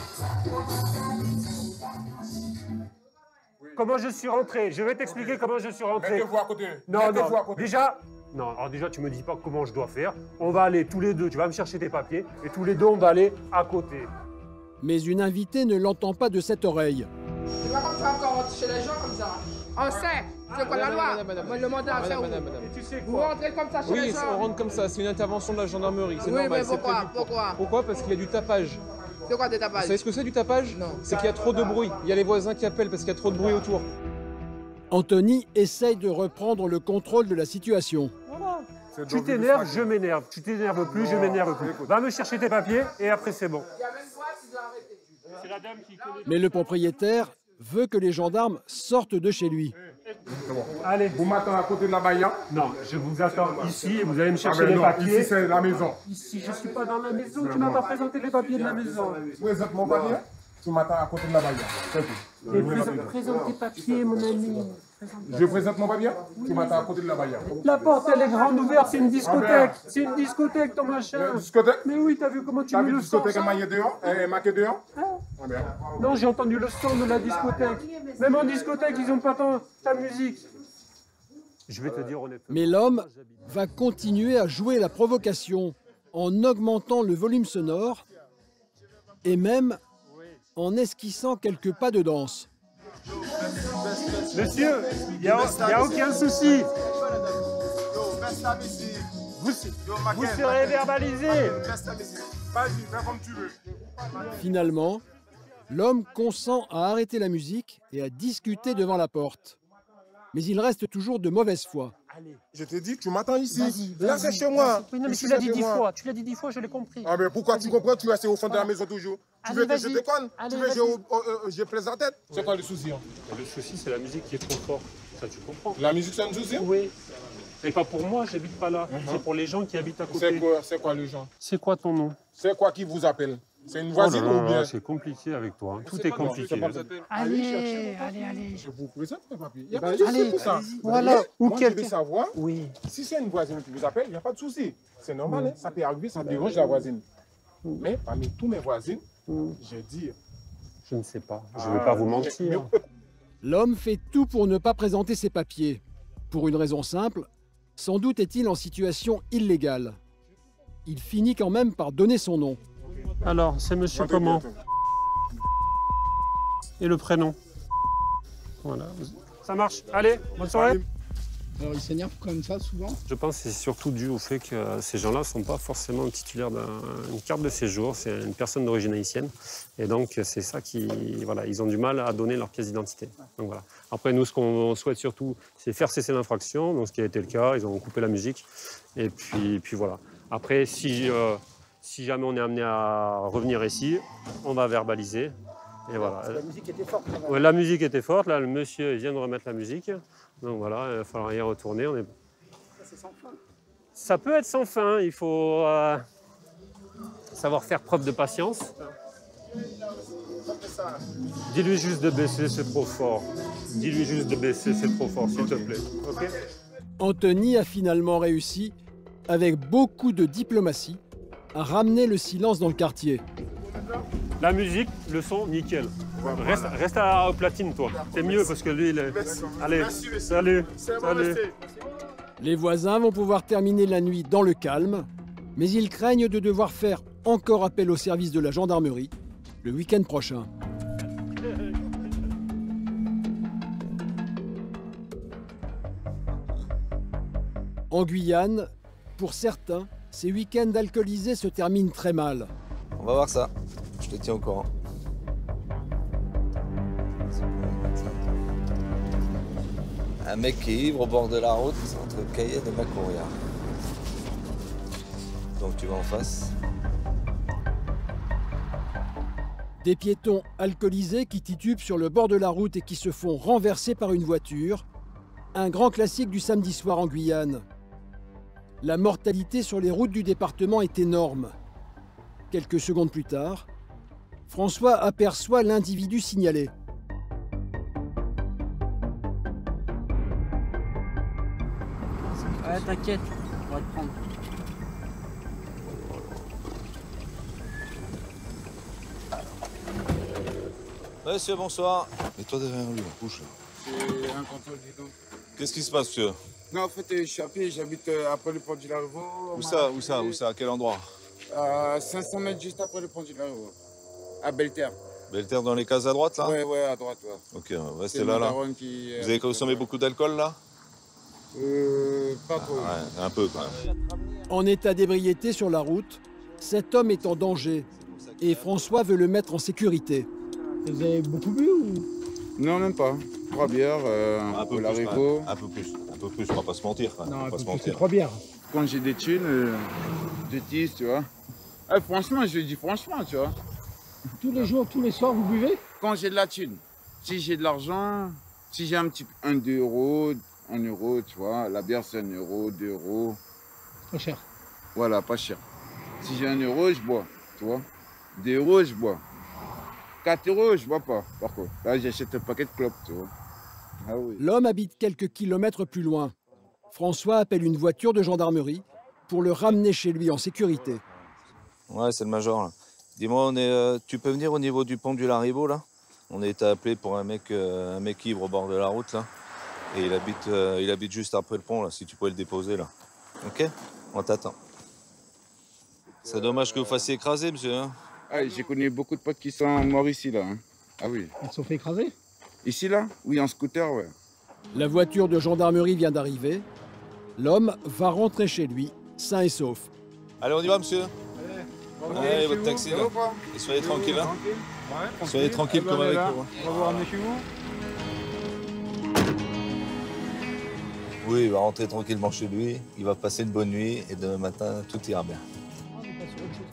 Comment je suis rentré. Je vais t'expliquer comment je suis rentré. Mettez-vous à côté. Non. Déjà, non, alors déjà, tu me dis pas comment je dois faire. On va aller tous les deux, tu vas me chercher tes papiers, et tous les deux, on va aller à côté. Mais une invitée ne l'entend pas de cette oreille. C'est pas comme ça encore chez les gens comme ça. On sait, c'est quoi la loi? Moi, le mandat à faire. Tu sais Vous rentrez comme ça chez les gens? Oui, on rentre comme ça, c'est une intervention de la gendarmerie, c'est oui, normal. Mais pourquoi? Pourquoi? Parce qu'il y a du tapage. C'est quoi des tapages? Vous savez ce que c'est du tapage? Non. C'est qu'il y a trop de bruit. Il y a les voisins qui appellent parce qu'il y a trop de bruit autour. Anthony essaye de reprendre le contrôle de la situation. Voilà. Tu t'énerves, je m'énerve. Tu t'énerves plus, je m'énerve plus. Va me chercher tes papiers et après c'est bon. C'est la dame qui connaît. Mais le propriétaire veut que les gendarmes sortent de chez lui. Allez. Vous m'attendez à côté de la baïa? Non, je vous attends ici et vous allez me chercher les papiers. Ici c'est la maison. Ici, je ne suis pas dans la maison, tu m'as pas présenté les papiers de la maison. Présente mon papier. Tu m'attends à côté de la baïa. C'est tout. Présente tes papiers, mon ami. Je présente mon papier? Tu m'attends à côté de la baïa. La porte, elle est grande ouverte, c'est une discothèque. C'est une discothèque, ton machin. Une discothèque? Mais oui, t'as vu comment tu mets le son? La discothèque est marquée dehors? Non, j'ai entendu le son de la discothèque. Même en discothèque, ils n'ont pas ta musique. Je vais te dire honnêtement. Mais l'homme va continuer à jouer la provocation en augmentant le volume sonore et même en esquissant quelques pas de danse. Monsieur, il n'y a aucun souci. Vous serez verbalisé. Vas-y, fais comme tu veux. Finalement, l'homme consent à arrêter la musique et à discuter devant la porte. Mais il reste toujours de mauvaise foi. Je te dis, tu m'attends ici. Là, c'est chez moi. Oui, non, mais tu l'as dit 10 fois. Tu l'as dit 10 fois, je l'ai compris. Ah, mais pourquoi tu comprends? Tu restes au fond de la maison toujours. Tu veux que je déconne? Tu veux que je plaise la tête? C'est quoi le souci? Le souci, c'est la musique qui est trop forte. Ça, tu comprends? La musique, c'est un souci? Oui. Et pas pour moi, j'habite pas là. C'est pour les gens qui habitent à côté. C'est quoi les gens? C'est quoi ton nom? C'est quoi qui vous appelle? C'est une voisine ou bien? C'est compliqué avec toi. Hein. Tout est compliqué. Allez. Je vous présente mes papiers. Il n'y a pas pas de souci pour ça. Voilà. Moi, je veux savoir oui. Si c'est une voisine qui vous appelle, il n'y a pas de souci. C'est normal, hein? Ça peut arriver, ça dérange la voisine. Mais parmi tous mes voisines, je dis... Je ne sais pas. Je ne vais pas vous mentir. L'homme fait tout pour ne pas présenter ses papiers. Pour une raison simple, sans doute est-il en situation illégale. Il finit quand même par donner son nom. Alors, c'est monsieur comment? Et le prénom? Voilà. Ça marche. Allez, bonne soirée. Alors, il s'énerve comme ça souvent? Je pense que c'est surtout dû au fait que ces gens-là ne sont pas forcément titulaires d'une carte de séjour. C'est une personne d'origine haïtienne. Et donc, c'est ça qui... Voilà, ils ont du mal à donner leur pièce d'identité. Donc voilà. Après, nous, ce qu'on souhaite surtout, c'est faire cesser l'infraction. Donc, ce qui a été le cas, ils ont coupé la musique. Et puis voilà. Après, si jamais on est amené à revenir ici, on va verbaliser. Et voilà. La musique était forte. Ouais, la musique était forte. Là, le monsieur vient de remettre la musique. Donc voilà, il va falloir y retourner. C'est sans fin. Ça peut être sans fin. Il faut savoir faire preuve de patience. Dis-lui juste de baisser, c'est trop fort. Dis-lui juste de baisser, c'est trop fort, s'il te plaît. Okay. Anthony a finalement réussi, avec beaucoup de diplomatie, à ramener le silence dans le quartier. La musique, le son, nickel. Reste à la platine, toi. C'est mieux parce que lui, il est... Allez, salut. Salut. Les voisins vont pouvoir terminer la nuit dans le calme, mais ils craignent de devoir faire encore appel au service de la gendarmerie le week-end prochain. En Guyane, pour certains, ces week-ends alcoolisés se terminent très mal. On va voir ça. Je te tiens au courant. Un mec qui est ivre au bord de la route entre Cayenne et Macouria. Donc tu vas en face. Des piétons alcoolisés qui titubent sur le bord de la route et qui se font renverser par une voiture. Un grand classique du samedi soir en Guyane. La mortalité sur les routes du département est énorme. Quelques secondes plus tard, François aperçoit l'individu signalé. Ouais, t'inquiète, on va te prendre. Monsieur, bonsoir. Et toi derrière lui, bouge. C'est un contrôle bidon. Qu'est-ce qui se passe, monsieur? Non, en fait, je suis à pied, j'habite après le pont du Larivaux. Où ça? À quel endroit? 500 mètres juste après le pont du Larivaux. À Belterre. Belterre dans les cases à droite, là? Ouais, à droite, ouais. Ok, restez là. Vous avez consommé beaucoup d'alcool, là? Pas trop. Ouais, un peu, quand même. En état d'ébriété sur la route, cet homme est en danger et François veut le mettre en sécurité. Vous avez beaucoup bu ou? Non, même pas. 3 bières, un peu plus, on va pas se mentir. Non, on va pas se c'est mentir. 3 bières. Quand j'ai des thunes, je tease, tu vois. Franchement, je le dis franchement, tu vois. Tous les jours, tous les soirs, vous buvez? Quand j'ai de la thune. Si j'ai de l'argent, si j'ai un petit 2 euros, 1 euro, tu vois. La bière, c'est 1 euro, 2 euros. Pas cher. Voilà, pas cher. Si j'ai 1 euro, je bois, tu vois. 2 euros, je bois. 4 euros, je bois pas, par contre. Là, j'achète un paquet de clopes, tu vois. Ah oui. L'homme habite quelques kilomètres plus loin. François appelle une voiture de gendarmerie pour le ramener chez lui en sécurité. Ouais, c'est le major, là. Dis-moi, tu peux venir au niveau du pont du Larivaux, là? On a été appelé pour un mec ivre au bord de la route, là. Et il habite juste après le pont, là, si tu pouvais le déposer, là. Ok? On t'attend. C'est dommage que vous fassiez écraser, monsieur, hein? Ah, j'ai connu beaucoup de potes qui sont morts ici, là. Hein. Ah oui. Ils se sont fait écraser? Ici, là? Oui, en scooter, ouais. La voiture de gendarmerie vient d'arriver. L'homme va rentrer chez lui, sain et sauf. Allez, on y va, monsieur? Allez, votre taxi, là. Et soyez tranquille, hein? Ouais, soyez tranquille comme avec nous. On va vous ramener chez vous? Oui, il va rentrer tranquillement chez lui, il va passer une bonne nuit et demain matin, tout ira bien.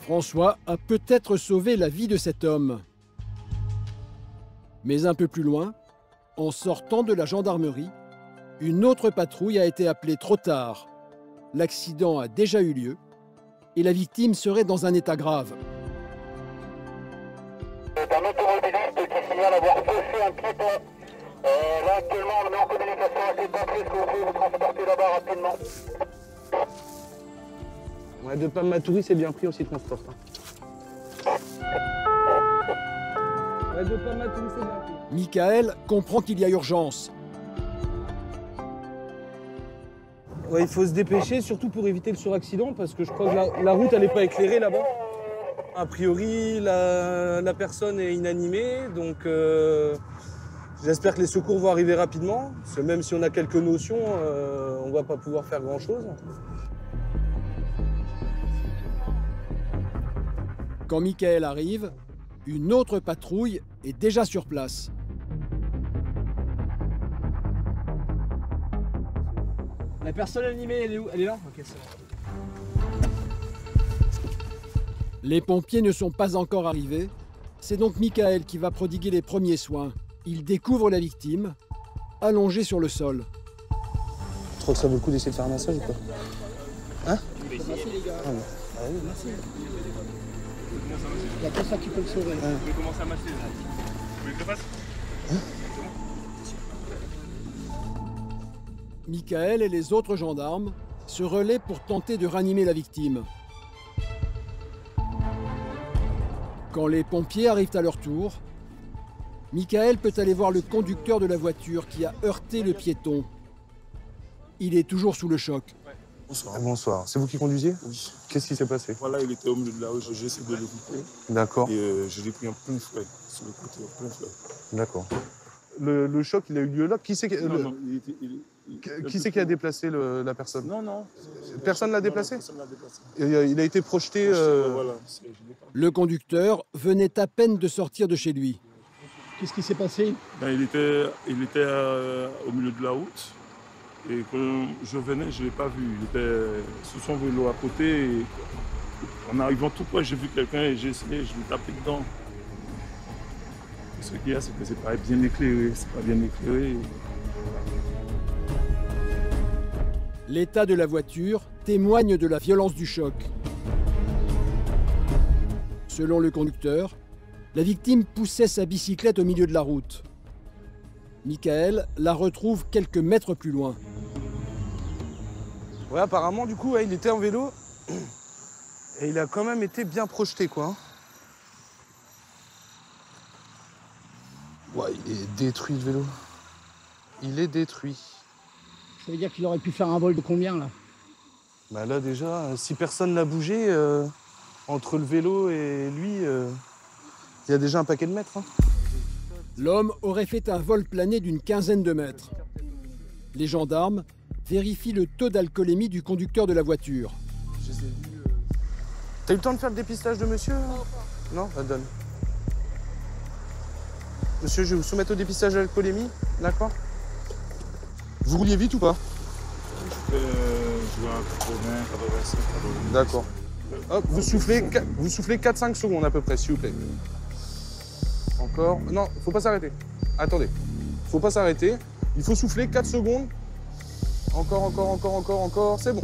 François a peut-être sauvé la vie de cet homme. Mais un peu plus loin, en sortant de la gendarmerie, une autre patrouille a été appelée trop tard. L'accident a déjà eu lieu et la victime serait dans un état grave. Un automobiliste qui signale avoir fauché un piéton. Là, actuellement, on est en communication avec les pompiers. Est-ce que vous pouvez vous transporter là-bas rapidement? Ouais, de pas Matoury, c'est bien pris aussi, transport. Ouais, de pas Matoury, c'est bien pris. Michael comprend qu'il y a urgence. Ouais, il faut se dépêcher, surtout pour éviter le suraccident, parce que je crois que la route, elle n'est pas éclairée là-bas. A priori, la personne est inanimée, donc j'espère que les secours vont arriver rapidement, parce que même si on a quelques notions, on ne va pas pouvoir faire grand-chose. Quand Michael arrive, une autre patrouille est déjà sur place. La personne animée, elle est où? Elle est là? Ok, c'est bon. Les pompiers ne sont pas encore arrivés. C'est donc Michael qui va prodiguer les premiers soins. Il découvre la victime, allongée sur le sol. Tu crois que ça vaut le coup d'essayer de faire un massage ou pas? Hein? Ah oui, merci. Il n'y a que ça qui peut le sauver. Je vais commencer à masser. Vous voulez que je le fasse? Michael et les autres gendarmes se relaient pour tenter de ranimer la victime. Quand les pompiers arrivent à leur tour, Michael peut aller voir le conducteur de la voiture qui a heurté le piéton. Il est toujours sous le choc. Bonsoir. Bonsoir. C'est vous qui conduisiez? Oui. Qu'est-ce qui s'est passé? Voilà, il était au milieu de la rue, j'ai essayé de l'éviter. D'accord. Et je l'ai pris en plein frais, sur le côté, en plein frais. D'accord. Le choc, il a eu lieu là? Qui c'est qui a déplacé la personne? Non. Personne l'a déplacé? Personne l'a déplacé. Il a été projeté... Voilà. Le conducteur venait à peine de sortir de chez lui. Qu'est-ce qui s'est passé? Il était au milieu de la route. Et quand je venais, je ne l'ai pas vu. Il était sur son vélo à côté. Et en arrivant tout près, j'ai vu quelqu'un et j'ai essayé, je lui ai tapé dedans. Et ce qu'il y a, c'est que c'est pas bien éclairé. C'est pas bien éclairé. L'état de la voiture témoigne de la violence du choc. Selon le conducteur, la victime poussait sa bicyclette au milieu de la route. Michael la retrouve quelques mètres plus loin. Ouais, apparemment, du coup, il était en vélo et il a quand même été bien projeté, quoi. Ouais, il est détruit, le vélo. Il est détruit. Ça veut dire qu'il aurait pu faire un vol de combien, là? Bah là, déjà, si personne n'a bougé, entre le vélo et lui, il y a déjà un paquet de mètres. Hein. L'homme aurait fait un vol plané d'une quinzaine de mètres. Les gendarmes vérifient le taux d'alcoolémie du conducteur de la voiture. T'as eu le temps de faire le dépistage de monsieur? Non, donne. Monsieur, je vais vous soumettre au dépistage de l'alcoolémie, d'accord? Vous rouliez vite ou pas? Je vais à 80, 85, 90. D'accord. Hop, vous soufflez 4-5 secondes à peu près, s'il vous plaît. Encore. Non, faut pas s'arrêter. Attendez. Faut pas s'arrêter. Il faut souffler 4 secondes. Encore. C'est bon.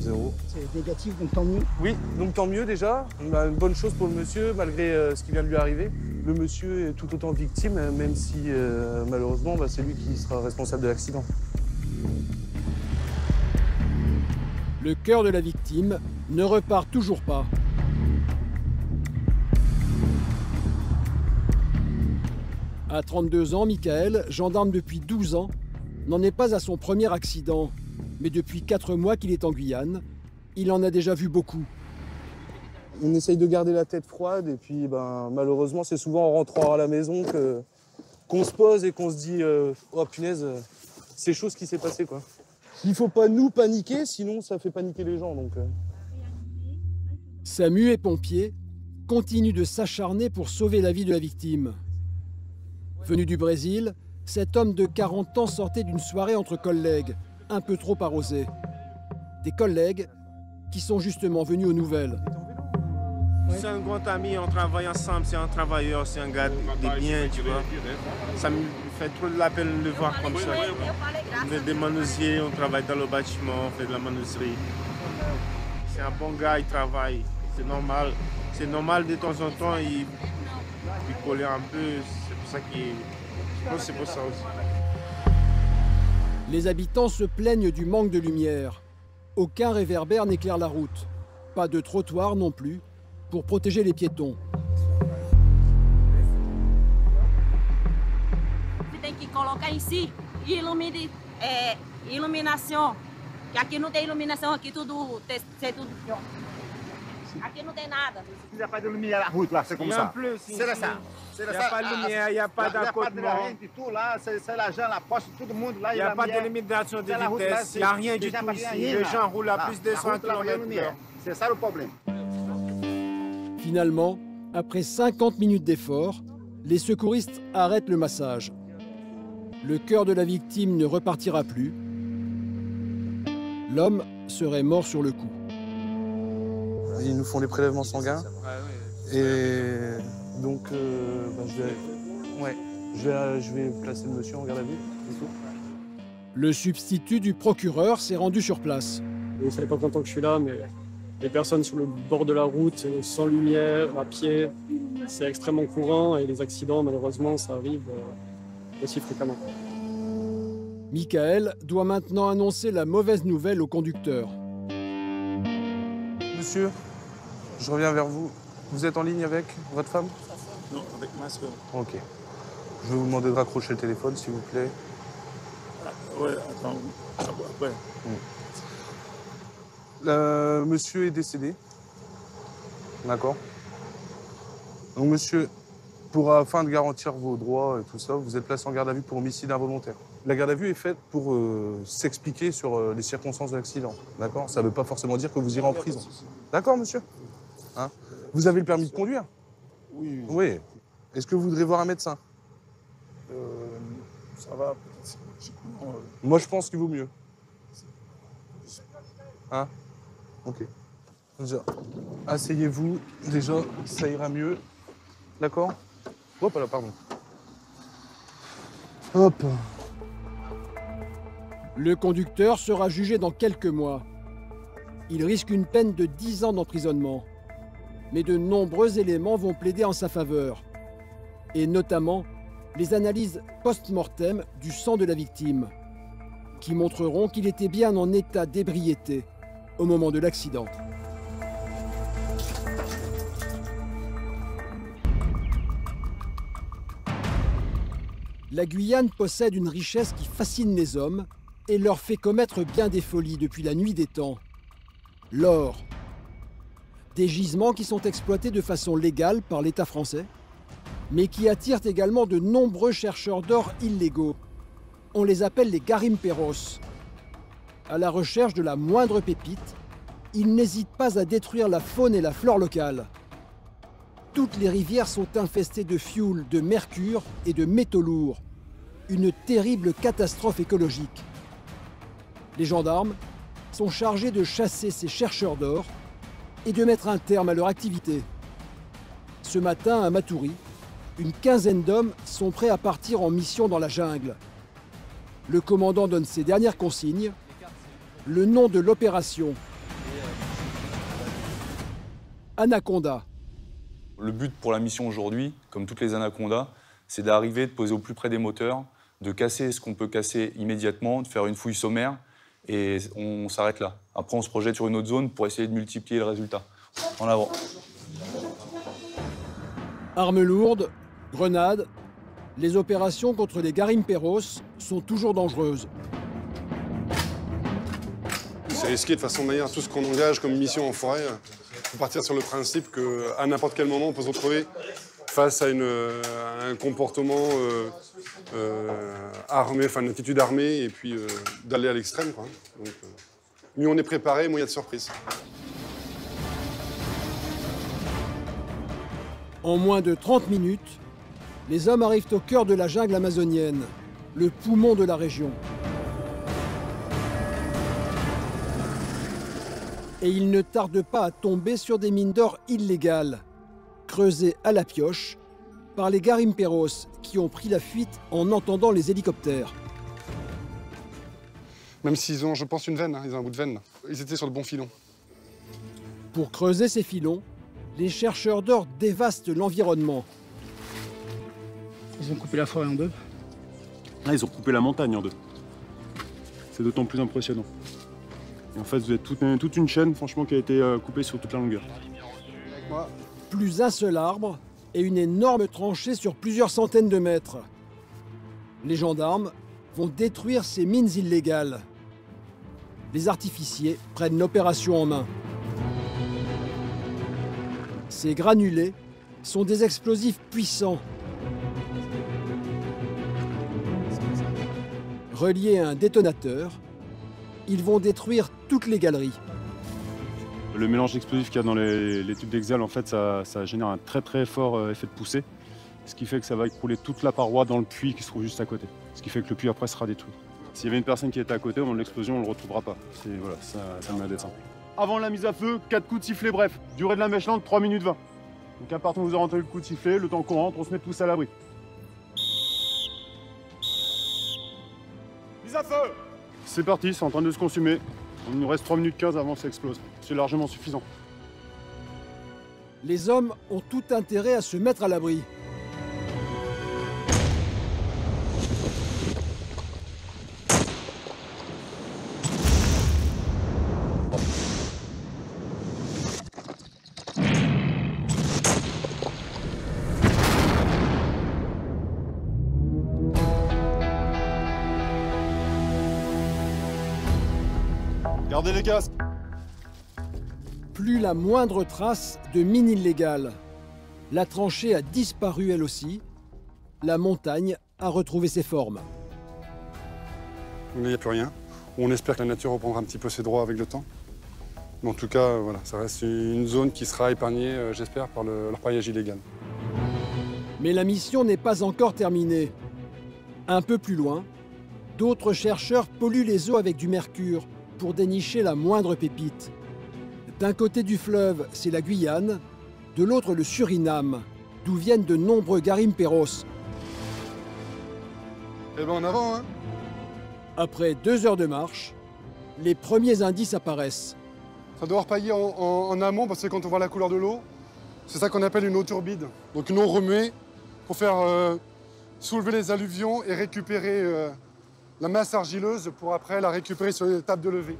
0. C'est négatif, donc tant mieux. Oui, donc tant mieux déjà. Une bonne chose pour le monsieur, malgré ce qui vient de lui arriver. Le monsieur est tout autant victime, même si malheureusement, c'est lui qui sera responsable de l'accident. Le cœur de la victime ne repart toujours pas. À 32 ans, Michael, gendarme depuis 12 ans, n'en est pas à son premier accident. Mais depuis 4 mois qu'il est en Guyane, il en a déjà vu beaucoup. On essaye de garder la tête froide et puis malheureusement c'est souvent en rentrant à la maison qu'on se pose et qu'on se dit oh punaise, c'est chaud ce qui s'est passé quoi. Il faut pas nous paniquer sinon ça fait paniquer les gens donc. Samu et pompiers continuent de s'acharner pour sauver la vie de la victime. Venu du Brésil, cet homme de 40 ans sortait d'une soirée entre collègues, un peu trop arrosée. Des collègues qui sont justement venus aux nouvelles. C'est un grand ami, on travaille ensemble, c'est un travailleur, c'est un gars de bien, tu vois. Ça me fait trop de la peine de le voir comme ça. On est des menuisiers, on travaille dans le bâtiment, on fait de la menuiserie. C'est un bon gars, il travaille, c'est normal. C'est normal de temps en temps, il picolait un peu, c'est pour ça je pense que c'est pour ça aussi. Les habitants se plaignent du manque de lumière. Aucun réverbère n'éclaire la route. Pas de trottoir non plus, pour protéger les piétons. Você tem que colocar ici, iluminação. Que aqui não tem iluminação, aqui c'est tudo. Aqui não tem nada. Il n'y a pas de lumière à la route là, c'est comme ça. C'est ça. Il n'y a pas de lumière, il n'y a pas d'accotement. Tout là, c'est l'argent, la poche, tout le monde là. Il n'y a pas de limitation de vitesse, il n'y a rien du tout ici. Les gens roulent à plus de 100 km/h. C'est ça le problème. Finalement, après 50 minutes d'effort, les secouristes arrêtent le massage. Le cœur de la victime ne repartira plus. L'homme serait mort sur le coup. Ils nous font les prélèvements sanguins. Et donc, je vais placer le monsieur en garde à vue. Le substitut du procureur s'est rendu sur place. Vous ne savez pas combien de temps que je suis là, mais les personnes sur le bord de la route, sans lumière, à pied, c'est extrêmement courant et les accidents, malheureusement, ça arrive aussi fréquemment. Michael doit maintenant annoncer la mauvaise nouvelle au conducteur. Monsieur, je reviens vers vous. Vous êtes en ligne avec votre femme? Non, avec masque. Ok. Je vais vous demander de raccrocher le téléphone, s'il vous plaît. Ah, ouais, attends. Après. Monsieur est décédé. D'accord. Donc, monsieur, afin de garantir vos droits et tout ça, vous êtes placé en garde à vue pour homicide involontaire. La garde à vue est faite pour s'expliquer sur les circonstances de l'accident. D'accord. Ça ne veut pas forcément dire que vous irez en prison. D'accord, monsieur? Hein? Vous avez le permis de conduire? Oui. Oui. Est-ce que vous voudrez voir un médecin? Ça va. Moi, je pense qu'il vaut mieux. Hein? Ok. Déjà, asseyez-vous. Déjà, ça ira mieux. D'accord? Hop là, pardon. Hop. Le conducteur sera jugé dans quelques mois. Il risque une peine de 10 ans d'emprisonnement. Mais de nombreux éléments vont plaider en sa faveur. Et notamment les analyses post-mortem du sang de la victime, qui montreront qu'il était bien en état d'ébriété au moment de l'accident. La Guyane possède une richesse qui fascine les hommes et leur fait commettre bien des folies depuis la nuit des temps. L'or. Des gisements qui sont exploités de façon légale par l'État français, mais qui attirent également de nombreux chercheurs d'or illégaux. On les appelle les garimperos. À la recherche de la moindre pépite, ils n'hésitent pas à détruire la faune et la flore locale. Toutes les rivières sont infestées de fioul, de mercure et de métaux lourds. Une terrible catastrophe écologique. Les gendarmes sont chargés de chasser ces chercheurs d'or et de mettre un terme à leur activité. Ce matin, à Matoury, une quinzaine d'hommes sont prêts à partir en mission dans la jungle. Le commandant donne ses dernières consignes. Le nom de l'opération: Anaconda. Le but pour la mission aujourd'hui, comme toutes les anacondas, c'est d'arriver, de poser au plus près des moteurs, de casser ce qu'on peut casser immédiatement, de faire une fouille sommaire, et on s'arrête là. Après, on se projette sur une autre zone pour essayer de multiplier le résultat. En avant. Armes lourdes, grenades, les opérations contre les garimperos sont toujours dangereuses. C'est risqué de façon manière, tout ce qu'on engage comme mission en forêt. Il faut partir sur le principe qu'à n'importe quel moment, on peut se retrouver face à un comportement armé, enfin une attitude armée, et puis d'aller à l'extrême. Donc, mieux on est préparé, moins il y a de surprises. En moins de 30 minutes, les hommes arrivent au cœur de la jungle amazonienne, le poumon de la région. Et ils ne tardent pas à tomber sur des mines d'or illégales, creusées à la pioche par les garimperos qui ont pris la fuite en entendant les hélicoptères. Même s'ils ont, je pense, une veine, ils ont un bout de veine. Ils étaient sur le bon filon. Pour creuser ces filons, les chercheurs d'or dévastent l'environnement. Ils ont coupé la forêt en deux. Là, ils ont coupé la montagne en deux. C'est d'autant plus impressionnant. Et en fait, vous êtes toute une chaîne, franchement, qui a été coupée sur toute la longueur. Plus un seul arbre et une énorme tranchée sur plusieurs centaines de mètres. Les gendarmes vont détruire ces mines illégales. Les artificiers prennent l'opération en main. Ces granulés sont des explosifs puissants. Reliés à un détonateur, ils vont détruire toutes les galeries. Le mélange d'explosifs qu'il y a dans les tubes d'Exal, en fait, ça génère un très très fort effet de poussée, ce qui fait que ça va écrouler toute la paroi dans le puits qui se trouve juste à côté. Ce qui fait que le puits après sera détruit. S'il y avait une personne qui était à côté, au moment de l'explosion, on ne le retrouvera pas. Voilà, ça me d'être simple. Avant la mise à feu, 4 coups de sifflet bref. Durée de la mèche lente, 3 minutes 20. Donc à partir où vous aurez entendu le coup de sifflet, le temps qu'on rentre, on se met tous à l'abri. Mise à feu! C'est parti, c'est en train de se consumer. Il nous reste 3 minutes 15 avant que ça explose. C'est largement suffisant. Les hommes ont tout intérêt à se mettre à l'abri. Gardez les casques. Plus la moindre trace de mine illégale. La tranchée a disparu elle aussi. La montagne a retrouvé ses formes. Il n'y a plus rien. On espère que la nature reprendra un petit peu ses droits avec le temps. Mais en tout cas, voilà, ça reste une zone qui sera épargnée, j'espère, par leur paillage illégal. Mais la mission n'est pas encore terminée. Un peu plus loin, d'autres chercheurs polluent les eaux avec du mercure pour dénicher la moindre pépite. D'un côté du fleuve, c'est la Guyane, de l'autre le Suriname, d'où viennent de nombreux garimperos. Eh ben en avant, hein. Après 2 heures de marche, les premiers indices apparaissent. Ça doit repailler en amont parce que quand on voit la couleur de l'eau, c'est ça qu'on appelle une eau turbide. Donc une eau remuée pour faire soulever les alluvions et récupérer la masse argileuse pour après la récupérer sur les tables de levée.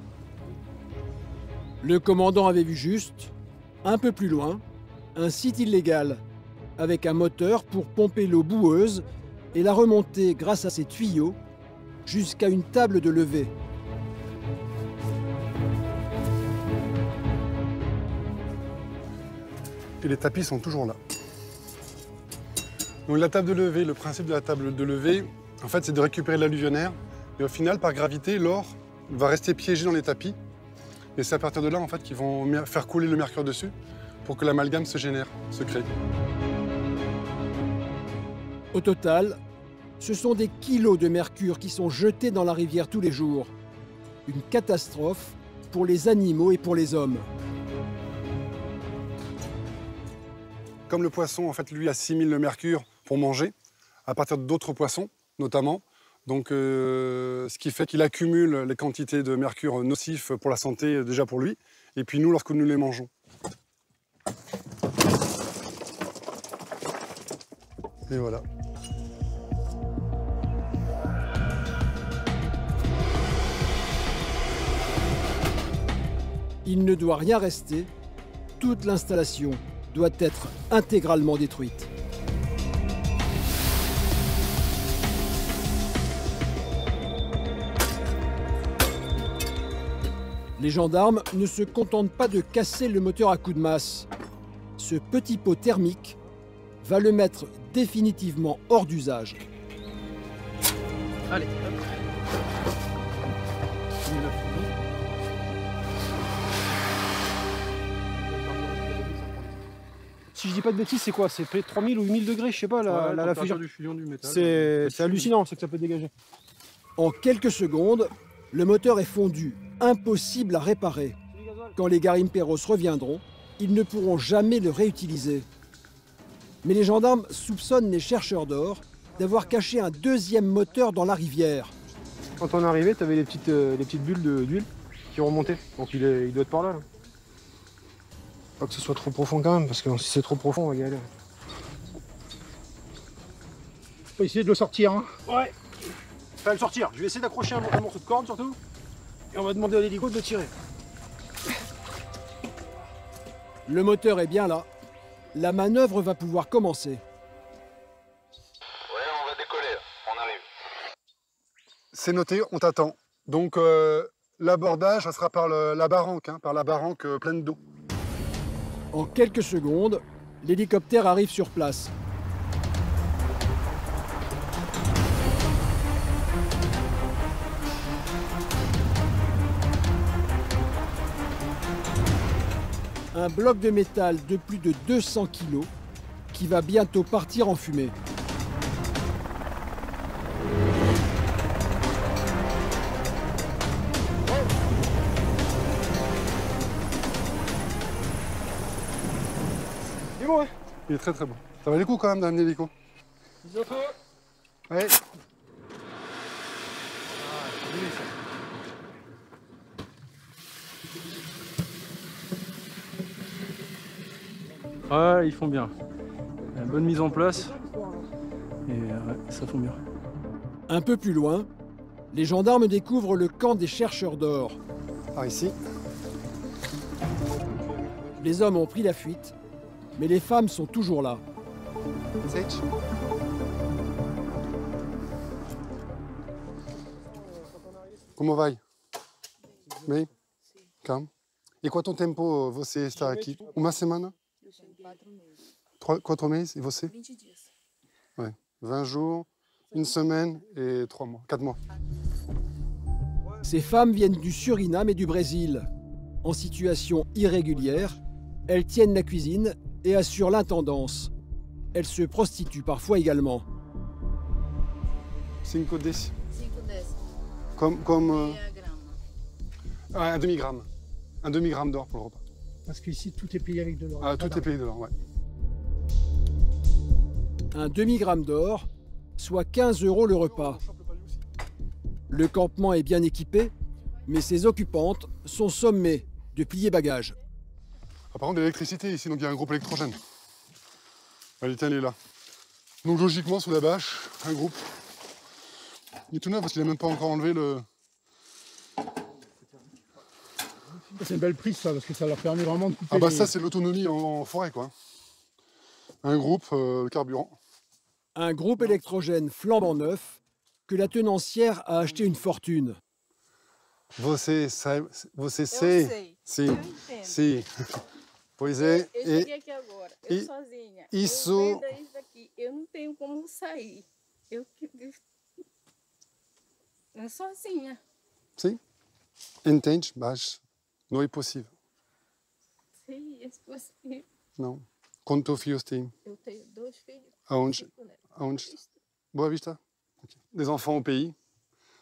Le commandant avait vu juste, un peu plus loin, un site illégal, avec un moteur pour pomper l'eau boueuse et la remonter grâce à ses tuyaux jusqu'à une table de levée. Et les tapis sont toujours là. Donc la table de levée, le principe de la table de levée, en fait, c'est de récupérer l'alluvionnaire. Et au final, par gravité, l'or va rester piégé dans les tapis. Et c'est à partir de là, en fait, qu'ils vont faire couler le mercure dessus pour que l'amalgame se génère, se crée. Au total, ce sont des kilos de mercure qui sont jetés dans la rivière tous les jours. Une catastrophe pour les animaux et pour les hommes. Comme le poisson, en fait, lui, assimile le mercure pour manger, à partir d'autres poissons, notamment. Donc, ce qui fait qu'il accumule les quantités de mercure nocifs pour la santé, déjà pour lui, et puis nous, lorsque nous les mangeons. Et voilà. Il ne doit rien rester. Toute l'installation doit être intégralement détruite. Les gendarmes ne se contentent pas de casser le moteur à coups de masse. Ce petit pot thermique va le mettre définitivement hors d'usage. Allez. Si je dis pas de bêtises, c'est quoi? C'est 3000 ou 8000 degrés, je sais pas, la fusion. C'est hallucinant ce que ça peut dégager. En quelques secondes, le moteur est fondu, impossible à réparer. Quand les garimperos reviendront, ils ne pourront jamais le réutiliser. Mais les gendarmes soupçonnent les chercheurs d'or d'avoir caché un deuxième moteur dans la rivière. Quand on est arrivé, tu avais les petites bulles d'huile qui remontaient. Donc il doit être par là. Pas que ce soit trop profond quand même, parce que si c'est trop profond, on va galérer. Faut essayer de le sortir, hein. Ouais. Faut le sortir. Je vais essayer d'accrocher un morceau de corde surtout. Et on va demander à l'hélico de le tirer. Le moteur est bien là. La manœuvre va pouvoir commencer. Ouais, on va décoller, on arrive. C'est noté, on t'attend. Donc l'abordage, ça sera par la barranque, hein, par la barranque pleine d'eau. En quelques secondes, l'hélicoptère arrive sur place. Un bloc de métal de plus de 200 kg qui va bientôt partir en fumée. Il est bon, hein? Il est très très bon. Ça valait le coup quand même d'amener l'hélico. Ouais. Ouais, ils font bien. Une bonne mise en place. Et ouais, ça font bien. Un peu plus loin, les gendarmes découvrent le camp des chercheurs d'or. Par ici. Les hommes ont pris la fuite, mais les femmes sont toujours là. Comment va? Oui. Calme. E quanto tempo você está aqui? Uma semana? 4 meses. E você? 20 dias. Ouais. 20 jours, une semaine et 3 mois, 4 mois. Ces femmes viennent du Suriname et du Brésil. En situation irrégulière, elles tiennent la cuisine et assurent l'intendance. Elles se prostituent parfois également. 5 10. 5 10. Comme un demi-gramme. Un demi-gramme d'or pour le repas. Parce qu'ici, tout est payé avec de l'or. Ah, tout est payé de l'or, ouais. Un demi-gramme d'or, soit 15 € le repas. Le campement est bien équipé, mais ses occupantes sont sommées de plier bagages. Ah, par contre, de l'électricité ici, donc il y a un groupe électrogène. Allez, tiens, il est là. Donc logiquement, sous la bâche, un groupe. Il est tout neuf parce qu'il n'a même pas encore enlevé le... C'est une belle prise ça, parce que ça leur permet vraiment de couper. Ah bah ça c'est l'autonomie en forêt quoi. Un groupe carburant. Un groupe électrogène flambant neuf que la tenancière a acheté une fortune. Você sei. Sim. Sim. Pois é. Eu cheguei aqui agora, eu sozinha. Isso. Eu vendo isso daqui, eu não tenho como sair. Eu sozinha. Sim. Entende? Mas não é possível. Sim, é possível. Não. Quantos filhos tem? Eu tenho 2 filhos. Aonde? Boa Vista. Okay. Des enfants au pays.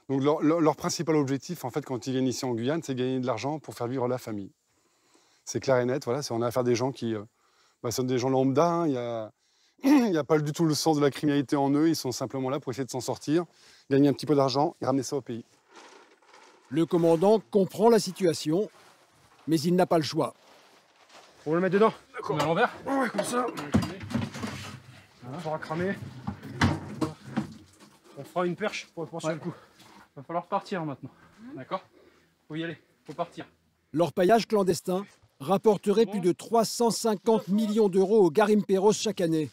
Donc leur principal objectif, en fait, quand ils viennent ici en Guyane, c'est gagner de l'argent pour faire vivre la famille. C'est clair et net. Voilà, on a affaire à des gens qui sont des gens lambda. Hein, il n'y a pas du tout le sens de la criminalité en eux. Ils sont simplement là pour essayer de s'en sortir, gagner un petit peu d'argent et ramener ça au pays. Le commandant comprend la situation, mais il n'a pas le choix. On va le mettre dedans. D'accord. À l'envers. Ouais, comme ça. On va cramer. On fera une perche pour sur le coup. Il va falloir partir maintenant. D'accord? Faut y aller, faut partir. L'orpaillage clandestin rapporterait plus de 350 millions d'euros au Garimperos chaque année.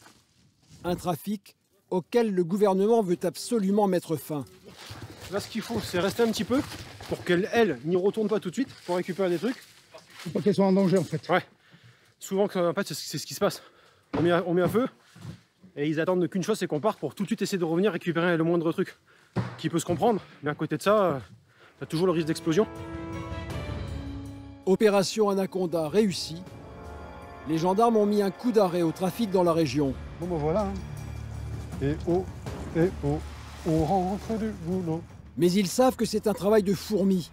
Un trafic auquel le gouvernement veut absolument mettre fin. Là, ce qu'il faut, c'est rester un petit peu pour qu'elle n'y retourne pas tout de suite pour récupérer des trucs. Faut pas qu'elle soit en danger en fait. Ouais. Souvent, en fait, c'est ce qui se passe. On met un feu et ils attendent qu'une chose, c'est qu'on parte pour tout de suite essayer de revenir récupérer le moindre truc qui peut se comprendre. Mais à côté de ça, t'as toujours le risque d'explosion. Opération Anaconda réussie. Les gendarmes ont mis un coup d'arrêt au trafic dans la région. Bon ben voilà. Hein. On rentre du boulot. Mais ils savent que c'est un travail de fourmi,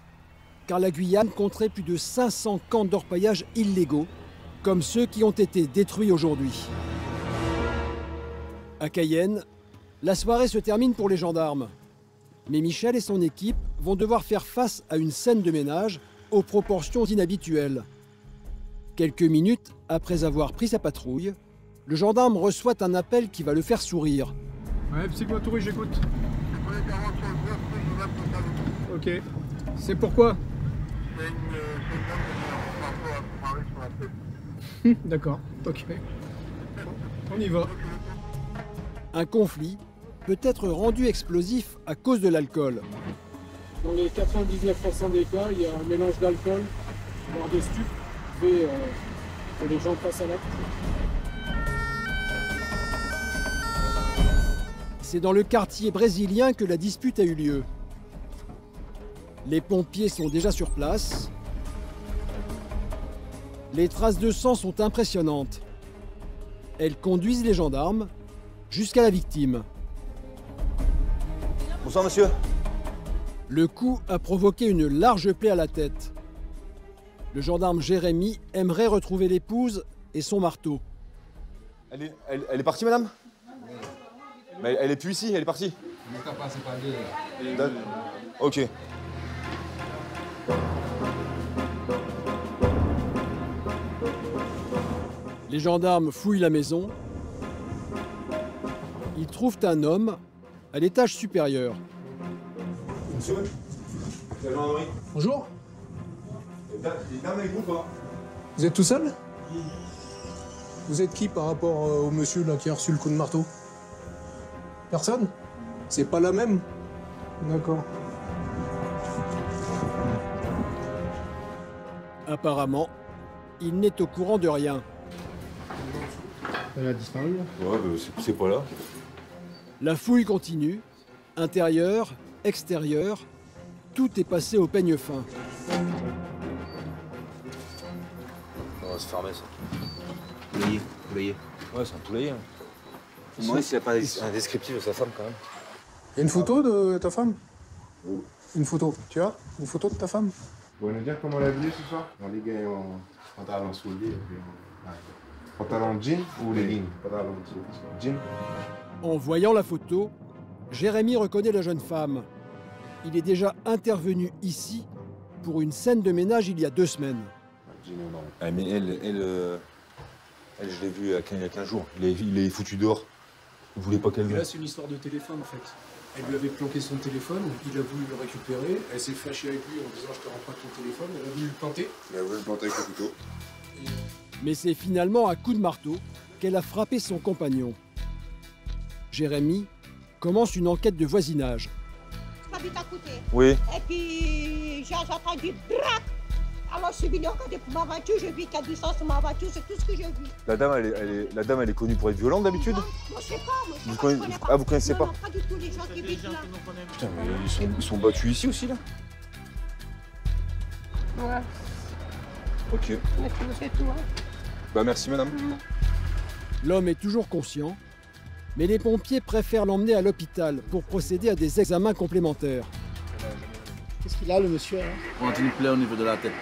car la Guyane compterait plus de 500 camps d'orpaillage illégaux, comme ceux qui ont été détruits aujourd'hui. À Cayenne, la soirée se termine pour les gendarmes. Mais Michel et son équipe vont devoir faire face à une scène de ménage aux proportions inhabituelles. Quelques minutes après avoir pris sa patrouille, le gendarme reçoit un appel qui va le faire sourire. Ouais, psychotouriste, j'écoute. Ok. C'est pourquoi? D'accord, ok. On y va. Un conflit peut être rendu explosif à cause de l'alcool. Dans les 99% des cas, il y a un mélange d'alcool, voire de stupes, qui fait que les gens passent à l'acte. C'est dans le quartier brésilien que la dispute a eu lieu. Les pompiers sont déjà sur place. Les traces de sang sont impressionnantes. Elles conduisent les gendarmes jusqu'à la victime. Bonsoir monsieur. Le coup a provoqué une large plaie à la tête. Le gendarme Jérémy aimerait retrouver l'épouse et son marteau. Elle est partie madame? Mais elle est plus ici, elle est partie. Ok. Les gendarmes fouillent la maison. Ils trouvent un homme à l'étage supérieur. Monsieur, c'est la gendarmerie. Bonjour. Il y a une dame avec vous quoi? Vous êtes tout seul? Vous êtes qui par rapport au monsieur là qui a reçu le coup de marteau? Personne? C'est pas la même? D'accord. Apparemment, il n'est au courant de rien. Elle a disparu, là? Ouais, c'est pas là. La fouille continue. Intérieur, extérieur, tout est passé au peigne fin. On va se fermer ça. Poulailler. Ouais, c'est un poulailler. Je me demande s'il n'y a pas un descriptif de sa femme quand même. Il y a une photo de ta femme? Une photo. Tu as une photo de ta femme? Vous voulez dire comment elle est habillée ce soir? Les gars ont pantalon soulier et puis pantalon jean ou legging? Pantalon jean. En voyant la photo, Jérémy reconnaît la jeune femme. Il est déjà intervenu ici pour une scène de ménage il y a 2 semaines. Ah, mais elle, je l'ai vue il y a 15 jours. Il est foutu dehors. Il voulait pas qu'elle vienne. Là, c'est une histoire de téléphone, en fait. Elle lui avait planqué son téléphone, il a voulu le récupérer. Elle s'est fâchée avec lui en disant « je te rends pas ton téléphone ». Elle a voulu le planter. Elle a voulu le planter avec le couteau. Mais c'est finalement à coups de marteau qu'elle a frappé son compagnon. Jérémy commence une enquête de voisinage. J'habite à côté. Oui. Et puis j'ai entendu braque. Alors je suis venu regarder pour ma voiture, je vis qu'il y a du sang sur ma voiture, c'est tout ce que j'ai vu. La dame, elle est connue pour être violente d'habitude? Moi je sais pas, moi je Vous sais connaissez... pas, je connais pas. Ah, vous connaissez pas? Non, pas du tout les gens qui vivent là. Putain, mais ils sont battus ici aussi, là? Ouais. Ok. Mais tu le sais tout, hein. Bah merci, madame. L'homme est toujours conscient, mais les pompiers préfèrent l'emmener à l'hôpital pour procéder à des examens complémentaires. Qu'est-ce qu'il a, le monsieur, hein? On a une plaie au niveau de la tête.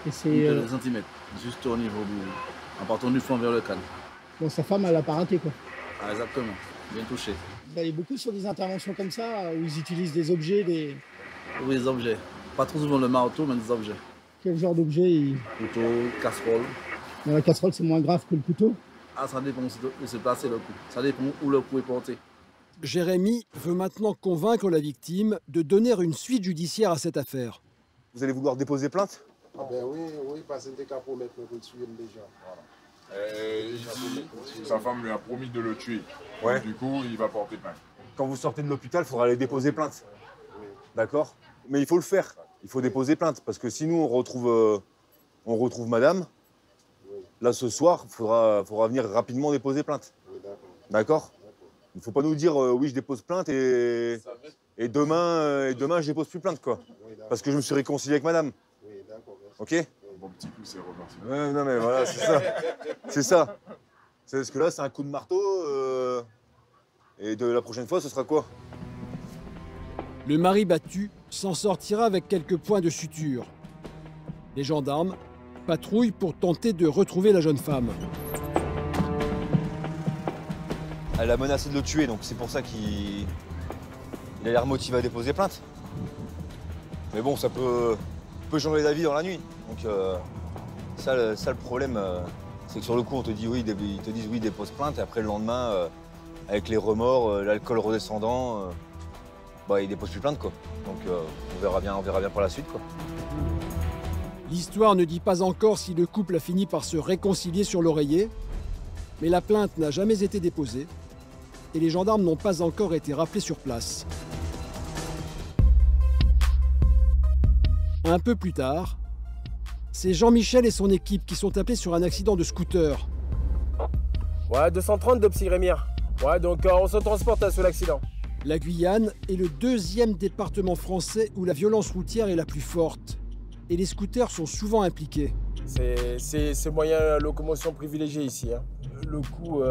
Et c'est... Une centimètres, juste au niveau du... en partant du fond vers le crâne. Bon, sa femme, elle a pas raté, quoi. Ah, exactement, bien touché. Il y a beaucoup sur des interventions comme ça, où ils utilisent des objets, des... Oui, des objets. Pas trop souvent le marteau, mais des objets. Quel genre d'objet Couteau, casserole. Dans la casserole, c'est moins grave que le couteau? Ah, ça dépend où se placer le coup. Ça dépend où le coup est porté. Jérémy veut maintenant convaincre la victime de donner une suite judiciaire à cette affaire. Vous allez vouloir déposer plainte? Ah ben oui, parce que c'était qu'à promettre de le tuer déjà. Voilà. Sa femme lui a promis de le tuer. Ouais. Du coup, il va porter plainte. Quand vous sortez de l'hôpital, il faudra aller déposer plainte. Oui. D'accord? Mais il faut le faire. Il faut déposer plainte. Parce que si nous, on retrouve madame, oui. Là, ce soir, il faudra venir rapidement déposer plainte. Oui, d'accord? Il ne faut pas nous dire oui, je dépose plainte et demain, je dépose plus plainte, quoi. Oui, parce que je me suis réconcilié avec madame. Oui, d'accord. Ok? Bon petit coup, c'est reparti. Ouais, non, mais voilà, c'est ça. C'est ça. C'est parce que là, c'est un coup de marteau. Et de la prochaine fois, ce sera quoi? Le mari battu s'en sortira avec quelques points de suture. Les gendarmes patrouillent pour tenter de retrouver la jeune femme. Elle a menacé de le tuer, donc c'est pour ça qu'il a l'air motivé à déposer plainte. Mais bon, ça peut changer d'avis dans la nuit. Donc ça, le problème, c'est que sur le coup, on te dit oui, ils te disent oui, dépose plainte, et après le lendemain, avec les remords, l'alcool redescendant, ils déposent plus plainte, quoi. Donc on verra bien par la suite, quoi. L'histoire ne dit pas encore si le couple a fini par se réconcilier sur l'oreiller, mais la plainte n'a jamais été déposée et les gendarmes n'ont pas encore été rappelés sur place. Un peu plus tard, c'est Jean-Michel et son équipe qui sont appelés sur un accident de scooter. Ouais, 230 de Psy Rémire. Ouais, donc on se transporte sur l'accident. La Guyane est le 2e département français où la violence routière est la plus forte. Et les scooters sont souvent impliqués. C'est moyen de locomotion privilégié ici. Hein. Le coût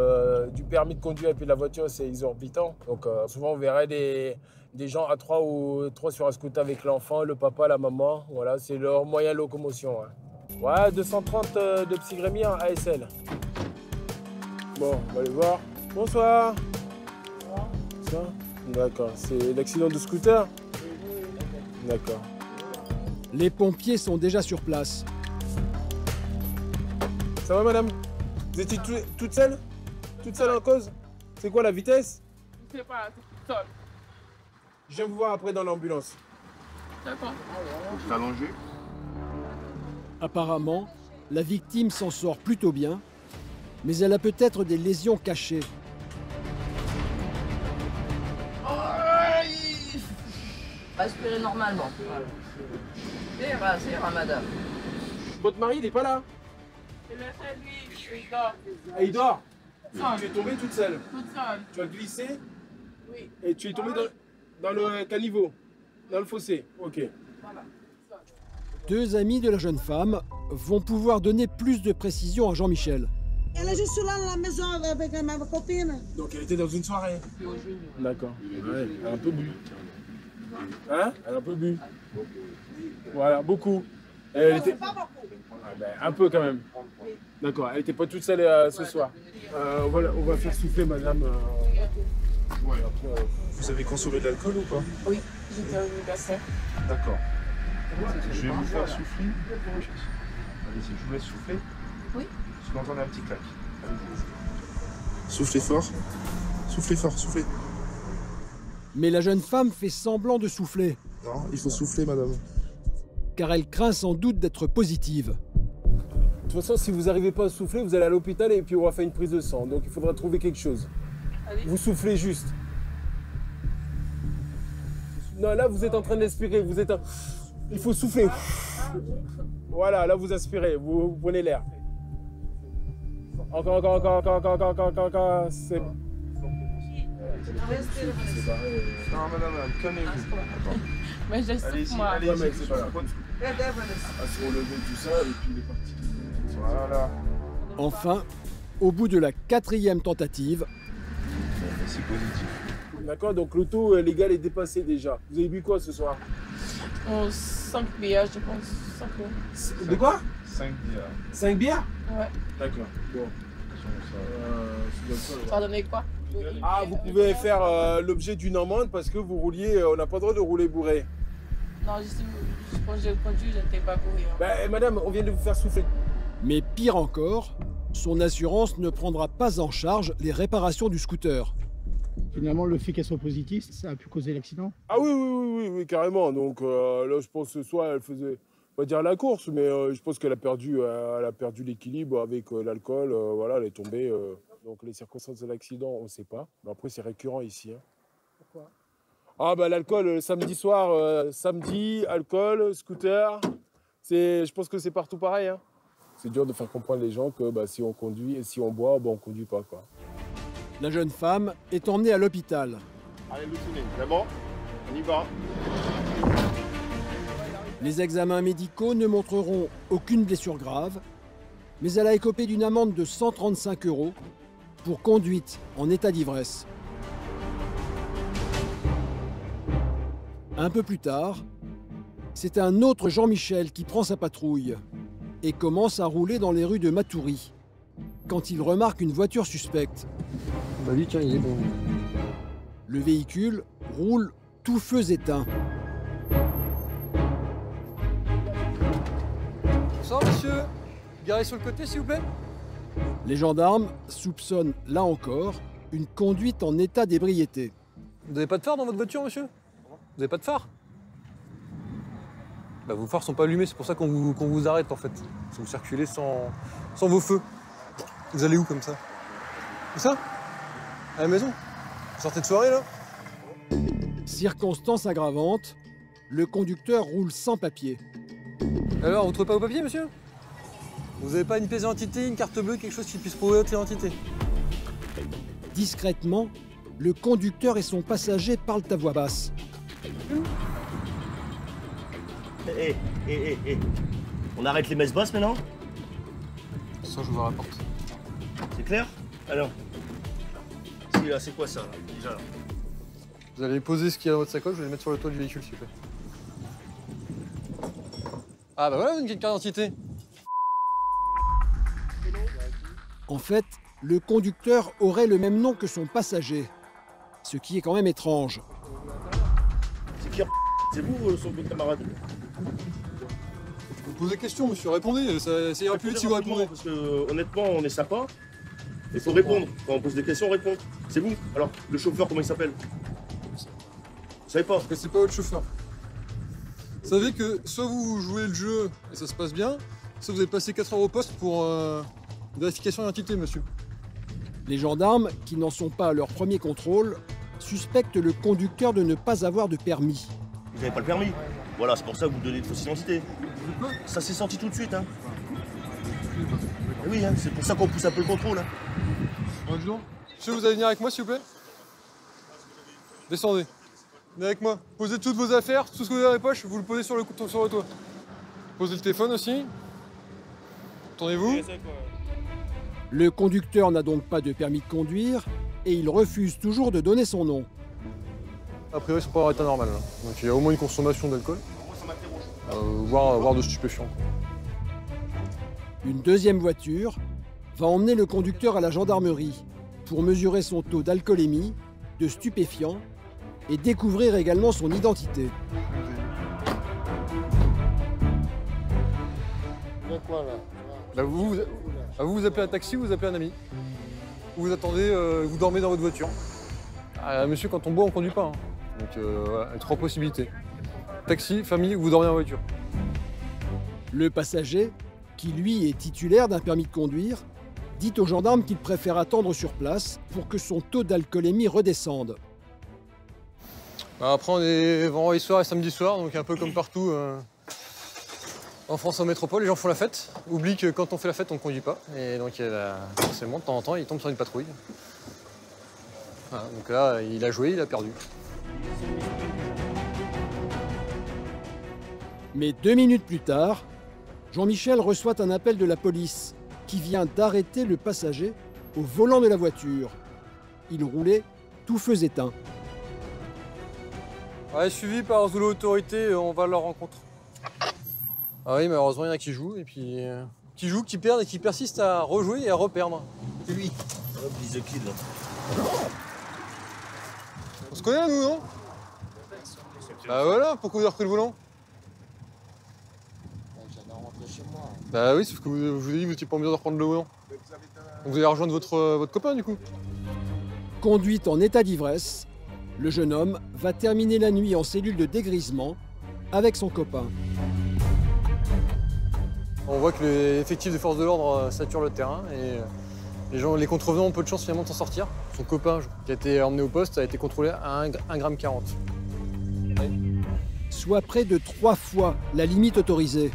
du permis de conduire et puis de la voiture, c'est exorbitant. Donc souvent on verrait des gens à 3 sur un scooter avec l'enfant, le papa, la maman. Voilà, c'est leur moyen de locomotion. Hein. Ouais, 230 de Psy Rémire ASL. Bon, on va aller voir. Bonsoir. Bonsoir. D'accord, c'est l'accident de scooter? D'accord. Les pompiers sont déjà sur place. Ça va, madame? Vous étiez toute seule? Toute seule en cause? C'est quoi la vitesse? Je sais pas, c'est seule. Je viens vous voir après dans l'ambulance. D'accord. Je suis allongé. Apparemment, la victime s'en sort plutôt bien, mais elle a peut-être des lésions cachées. Respirez normalement. C'est rare, madame. Votre mari, il est pas là? Je laisse lui, il dort. Ah, il dort? Seul. Tu es tombée toute seule? Toute seule. Tu as glissé? Oui. Et tu es tombée dans le caniveau? Dans le fossé? Ok. Voilà. Deux amis de la jeune femme vont pouvoir donner plus de précisions à Jean-Michel. Elle est juste là à la maison avec ma copine. Donc elle était dans une soirée? D'accord. Ouais, elle a un peu bu. Hein? Elle a un peu bu. Voilà, beaucoup. Elle était... Pas beaucoup. Ah ben, un peu quand même. D'accord, elle n'était pas toute seule ce soir. On va faire souffler madame. Ouais, après, vous avez consommé de l'alcool ou pas? Oui, j'étais au bassin. D'accord. Je vais vous faire souffler. Allez-y, je vous laisse souffler. Oui. Je vais entendre un petit clac. Soufflez fort. Soufflez fort, soufflez. Mais la jeune femme fait semblant de souffler. Non, il faut souffler, madame. Car elle craint sans doute d'être positive. De toute façon, si vous n'arrivez pas à souffler, vous allez à l'hôpital et puis on va faire une prise de sang. Donc il faudra trouver quelque chose. Allez. Vous soufflez juste. Non, là vous êtes en train d'aspirer. Il faut souffler. Voilà, là vous aspirez, vous prenez l'air. Encore. C'est bon. Non, madame, calmez-vous. Mais je souffle, moi. Allez, c'est pas grave. Se relever tout ça et puis il est parti. Voilà. Enfin, au bout de la 4e tentative... C'est positif. D'accord, donc le taux légal est dépassé déjà. Vous avez bu quoi ce soir? 5 bières, je pense. 5 bières. De quoi? 5 bières. 5 bières? Ouais. D'accord. Bon. Pardonnez quoi? Ah, vous pouvez faire l'objet d'une amende parce que vous rouliez, on n'a pas le droit de rouler bourré. Non, quand j'ai conduit, je n'étais pas bourré. Hein. Ben, madame, on vient de vous faire souffler. Mais pire encore, son assurance ne prendra pas en charge les réparations du scooter. Finalement, le fait qu'elle soit positive, ça a pu causer l'accident? Ah oui, carrément. Donc là, je pense que ce soir, elle faisait, on va dire la course, mais je pense qu'elle a perdu l'équilibre avec l'alcool. Voilà, elle est tombée. Donc les circonstances de l'accident, on ne sait pas. Mais après, c'est récurrent ici. Hein. Pourquoi? Ah bah l'alcool, samedi soir, samedi, alcool, scooter. Je pense que c'est partout pareil. Hein. C'est dur de faire comprendre les gens que si on conduit et si on boit, on ne conduit pas, quoi. La jeune femme est emmenée à l'hôpital. Allez, Lucine, c'est bon? On y va. Les examens médicaux ne montreront aucune blessure grave, mais elle a écopé d'une amende de 135 € pour conduite en état d'ivresse. Un peu plus tard, c'est un autre Jean-Michel qui prend sa patrouille et commence à rouler dans les rues de Matoury quand il remarque une voiture suspecte. Bah lui, tiens, il est bon. Le véhicule roule tout feu éteint. Bonsoir, monsieur. Garez sur le côté, s'il vous plaît. Les gendarmes soupçonnent, là encore, une conduite en état d'ébriété. Vous n'avez pas de phare dans votre voiture, monsieur? Vous n'avez pas de phare? Bah, vos phares sont pas allumés, c'est pour ça qu'on vous arrête, en fait. Si vous circulez sans vos feux. Vous allez où, comme ça? Où ça? À la maison? Vous sortez de soirée, là? Circonstance aggravante, le conducteur roule sans papier. Alors, vous trouvez pas vos papiers, monsieur? Vous n'avez pas une pièce d'identité, une carte bleue, quelque chose qui puisse prouver votre identité? Discrètement, le conducteur et son passager parlent à voix basse. On arrête les messes basses maintenant? Ça, je vous rapporte. C'est clair? Alors, si, là, c'est quoi ça, là, déjà là? Vous allez poser ce qu'il y a dans votre sacoche, je vais le mettre sur le toit du véhicule, s'il vous plaît. Ah bah voilà, une carte d'identité. En fait, le conducteur aurait le même nom que son passager, ce qui est quand même étrange. C'est qui? C'est vous, son camarade? Vous posez des questions, monsieur, répondez, ça ira plus vite si vous répondez. Parce que, honnêtement, on est sympa. Il faut répondre. Quand on pose des questions, on répond. C'est vous? Alors, le chauffeur, comment il s'appelle? Vous savez pas? C'est pas votre chauffeur. Vous savez que soit vous jouez le jeu et ça se passe bien, soit vous avez passé 4 heures au poste pour vérification d'identité, monsieur. Les gendarmes, qui n'en sont pas à leur premier contrôle, suspectent le conducteur de ne pas avoir de permis. Vous n'avez pas le permis? Voilà, c'est pour ça que vous donnez une fausse identité. Ça s'est senti tout de suite. Hein. Oui, hein, c'est pour ça qu'on pousse un peu le contrôle. Hein. Monsieur, vous allez venir avec moi, s'il vous plaît? Descendez. Venez avec moi. Posez toutes vos affaires, tout ce que vous avez dans les poches, vous le posez sur le toit. Posez le téléphone aussi. Tournez-vous. Le conducteur n'a donc pas de permis de conduire et il refuse toujours de donner son nom. A priori, ils sont pas en état normal. Là. Donc il y a au moins une consommation d'alcool, voire de stupéfiants. Une deuxième voiture va emmener le conducteur à la gendarmerie pour mesurer son taux d'alcoolémie, de stupéfiants et découvrir également son identité. Bah vous appelez un taxi ou vous appelez un ami? Vous attendez, vous dormez dans votre voiture. Monsieur, quand on boit, on conduit pas. Hein. Donc voilà, trois possibilités. Taxi, famille ou vous dormez en voiture. Le passager, qui lui est titulaire d'un permis de conduire, dit aux gendarmes qu'il préfère attendre sur place pour que son taux d'alcoolémie redescende. Bah après, on est vendredi soir et samedi soir, donc un peu comme partout en France, en métropole, les gens font la fête. Oublient que quand on fait la fête, on ne conduit pas. Et donc forcément, de temps en temps, il tombe sur une patrouille. Voilà, donc là, il a joué, il a perdu. Mais 2 minutes plus tard, Jean-Michel reçoit un appel de la police qui vient d'arrêter le passager au volant de la voiture. Il roulait tout feu éteint. Ouais, suivi par de l'autorité, on va à leur rencontre. Ah oui, malheureusement, il y en a qui jouent, et puis qui jouent, qui perdent et qui persistent à rejouer et à reperdre. C'est lui. On se connaît, nous, non? Bah voilà, pourquoi vous avez repris le volant? J'allais rentrer chez moi. Bah oui, sauf que je vous ai dit que vous n'étiez pas en mesure de reprendre le volant. Donc vous allez rejoindre votre copain, du coup. Conduite en état d'ivresse, le jeune homme va terminer la nuit en cellule de dégrisement avec son copain. On voit que les effectifs des forces de l'ordre saturent le terrain et les contrevenants ont peu de chance finalement de s'en sortir. Son copain qui a été emmené au poste a été contrôlé à 1,40 g. Soit près de 3 fois la limite autorisée.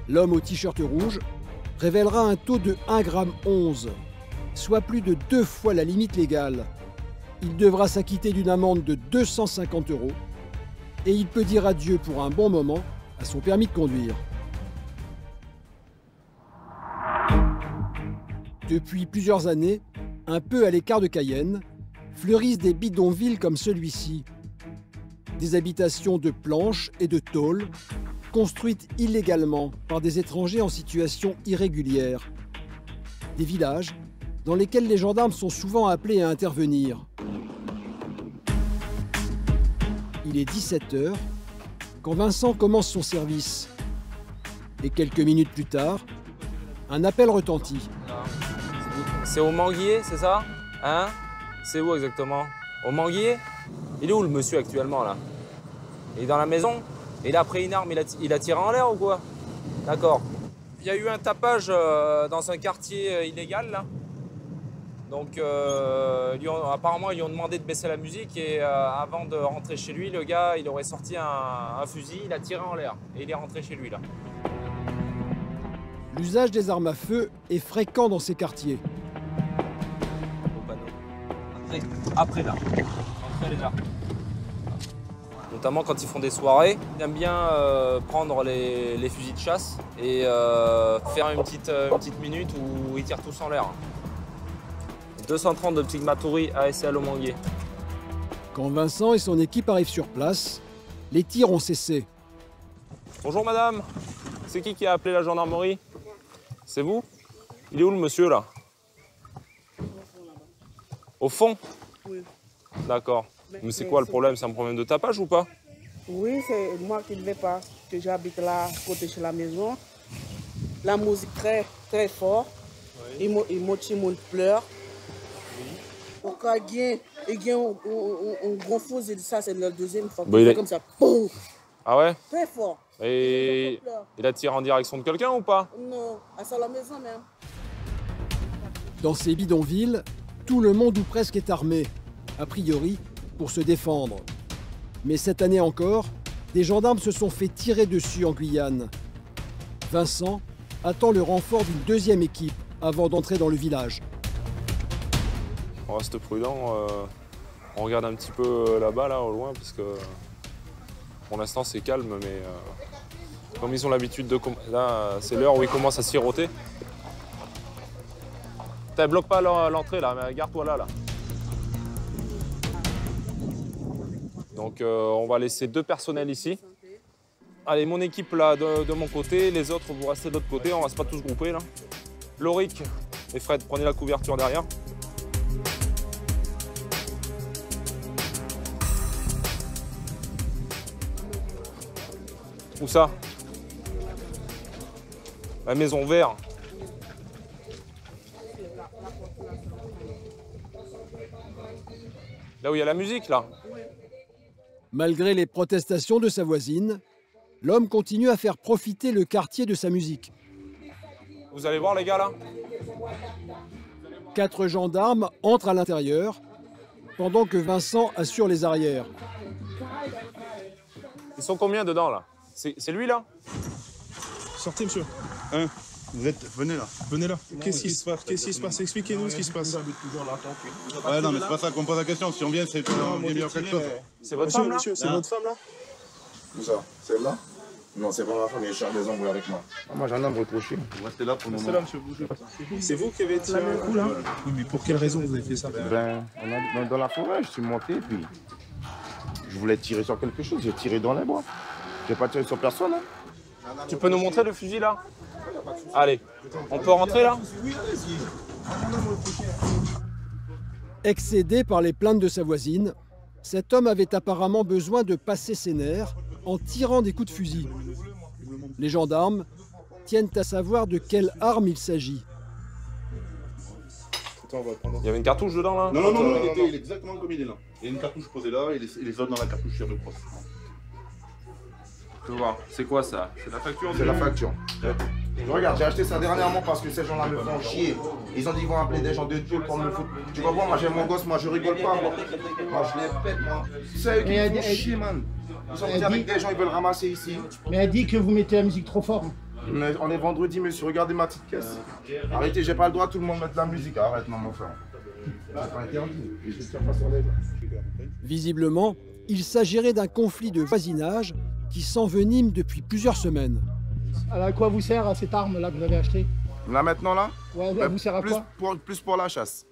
L'homme au t-shirt rouge révélera un taux de 1,11 g, soit plus de 2 fois la limite légale. Il devra s'acquitter d'une amende de 250 € et il peut dire adieu pour un bon moment à son permis de conduire. Depuis plusieurs années, un peu à l'écart de Cayenne, fleurissent des bidonvilles comme celui-ci. Des habitations de planches et de tôles, construites illégalement par des étrangers en situation irrégulière. Des villages dans lesquels les gendarmes sont souvent appelés à intervenir. Il est 17 h quand Vincent commence son service. Et quelques minutes plus tard, un appel retentit. C'est au Manguier, c'est ça? Hein? C'est où exactement? Au Manguier? Il est où le monsieur actuellement là? Il est dans la maison? Il a pris une arme, il a tiré en l'air ou quoi? D'accord. Il y a eu un tapage dans un quartier illégal là. Donc apparemment ils lui ont demandé de baisser la musique et avant de rentrer chez lui, le gars il aurait sorti un fusil, il a tiré en l'air et il est rentré chez lui là. L'usage des armes à feu est fréquent dans ces quartiers. Après là. Après les là. Notamment quand ils font des soirées, ils aiment bien prendre les fusils de chasse et faire une petite minute où ils tirent tous en l'air. 230 de Ptigmatouri ASL au Manguier. Quand Vincent et son équipe arrivent sur place, les tirs ont cessé. Bonjour madame, c'est qui a appelé la gendarmerie? C'est vous? Il est où le monsieur là? Au fond? Oui. D'accord. Mais c'est quoi le problème? C'est un problème de tapage ou pas? Oui, c'est moi qui ne vais pas, que j'habite là, côté de la maison. La musique très, très fort. Oui. Et mon petit monde pleure. Oui. Au cas il y a un gros fusil, ça c'est la deuxième fois. Bon, comme ça. Boum. Ah ouais? Très fort. Et il a tiré en direction de quelqu'un ou pas? Non, à la maison même. Dans ces bidonvilles, tout le monde ou presque est armé, a priori, pour se défendre. Mais cette année encore, Des gendarmes se sont fait tirer dessus en Guyane. Vincent attend le renfort d'une deuxième équipe avant d'entrer dans le village. On reste prudent, on regarde un petit peu là-bas, là, au loin, parce que pour l'instant c'est calme, mais comme ils ont l'habitude de... Là, c'est l'heure où ils commencent à siroter. Putain, bloque pas l'entrée là, mais garde-toi là. Donc on va laisser 2 personnels ici. Allez, mon équipe là de mon côté, les autres vous restez de l'autre côté, on va pas tous grouper là. Loric et Fred, prenez la couverture derrière. Où ça? La maison verte. Là où il y a la musique, là. Malgré les protestations de sa voisine, l'homme continue à faire profiter le quartier de sa musique. Vous allez voir, les gars, là? 4 gendarmes entrent à l'intérieur, pendant que Vincent assure les arrières. Ils sont combien dedans, là? C'est lui, là? Sortez, monsieur. Hein? Venez là. Venez là. Qu'est-ce qui se passe? Qu'est-ce qui se passe? Expliquez-nous ce qui se passe. Ouais, non, mais c'est pas ça qu'on pose la question. Si on vient, c'est qu'on vient dire quelque chose. C'est votre femme, là? Monsieur, c'est votre femme, là? Où ça? Celle-là? Non, c'est pas ma femme, il cherche des embrouilles avec moi. Moi, j'ai un homme reproché. Vous restez là pour le moment. Restez là, monsieur, bougez pas. C'est vous qui avez tiré un coup, là? Oui, mais pour quelle raison vous avez fait ça? Ben, dans la forêt, je suis monté, puis je voulais tirer sur quelque chose. J'ai tiré dans les bois. J'ai pas tiré sur personne. Hein. Tu peux nous montrer le fusil, là? Allez, on peut rentrer, là? Excédé par les plaintes de sa voisine, cet homme avait apparemment besoin de passer ses nerfs en tirant des coups de fusil. Les gendarmes tiennent à savoir de quelle arme il s'agit. Il y avait une cartouche dedans, là? Non, il est exactement comme il est là. Il y a une cartouche posée là et les autres dans la cartouche sur le cross. Je veux voir. C'est quoi ça? C'est la facture? C'est la facture. Regarde, j'ai acheté ça dernièrement parce que ces gens-là me font chier. Ils ont dit qu'ils vont appeler des gens de Dieu pour me foutre. Tu comprends, moi j'ai mon gosse, moi je rigole pas. Moi je les pète, moi. C'est eux qui me font chier, man. Ils sont venus avec des gens, ils veulent ramasser ici. Mais elle dit que vous mettez la musique trop fort. Mais on est vendredi, monsieur, regardez ma petite caisse. Arrêtez, j'ai pas le droit, tout le monde met de la musique. Arrête, non, mon frère. C'est pas interdit. Je tire pas sur les gens. Visiblement, il s'agirait d'un conflit de voisinage qui s'envenime depuis plusieurs semaines. Alors à quoi vous sert cette arme-là que vous avez achetée? Là maintenant, là? Ouais, elle vous sert à quoi? Plus pour la chasse.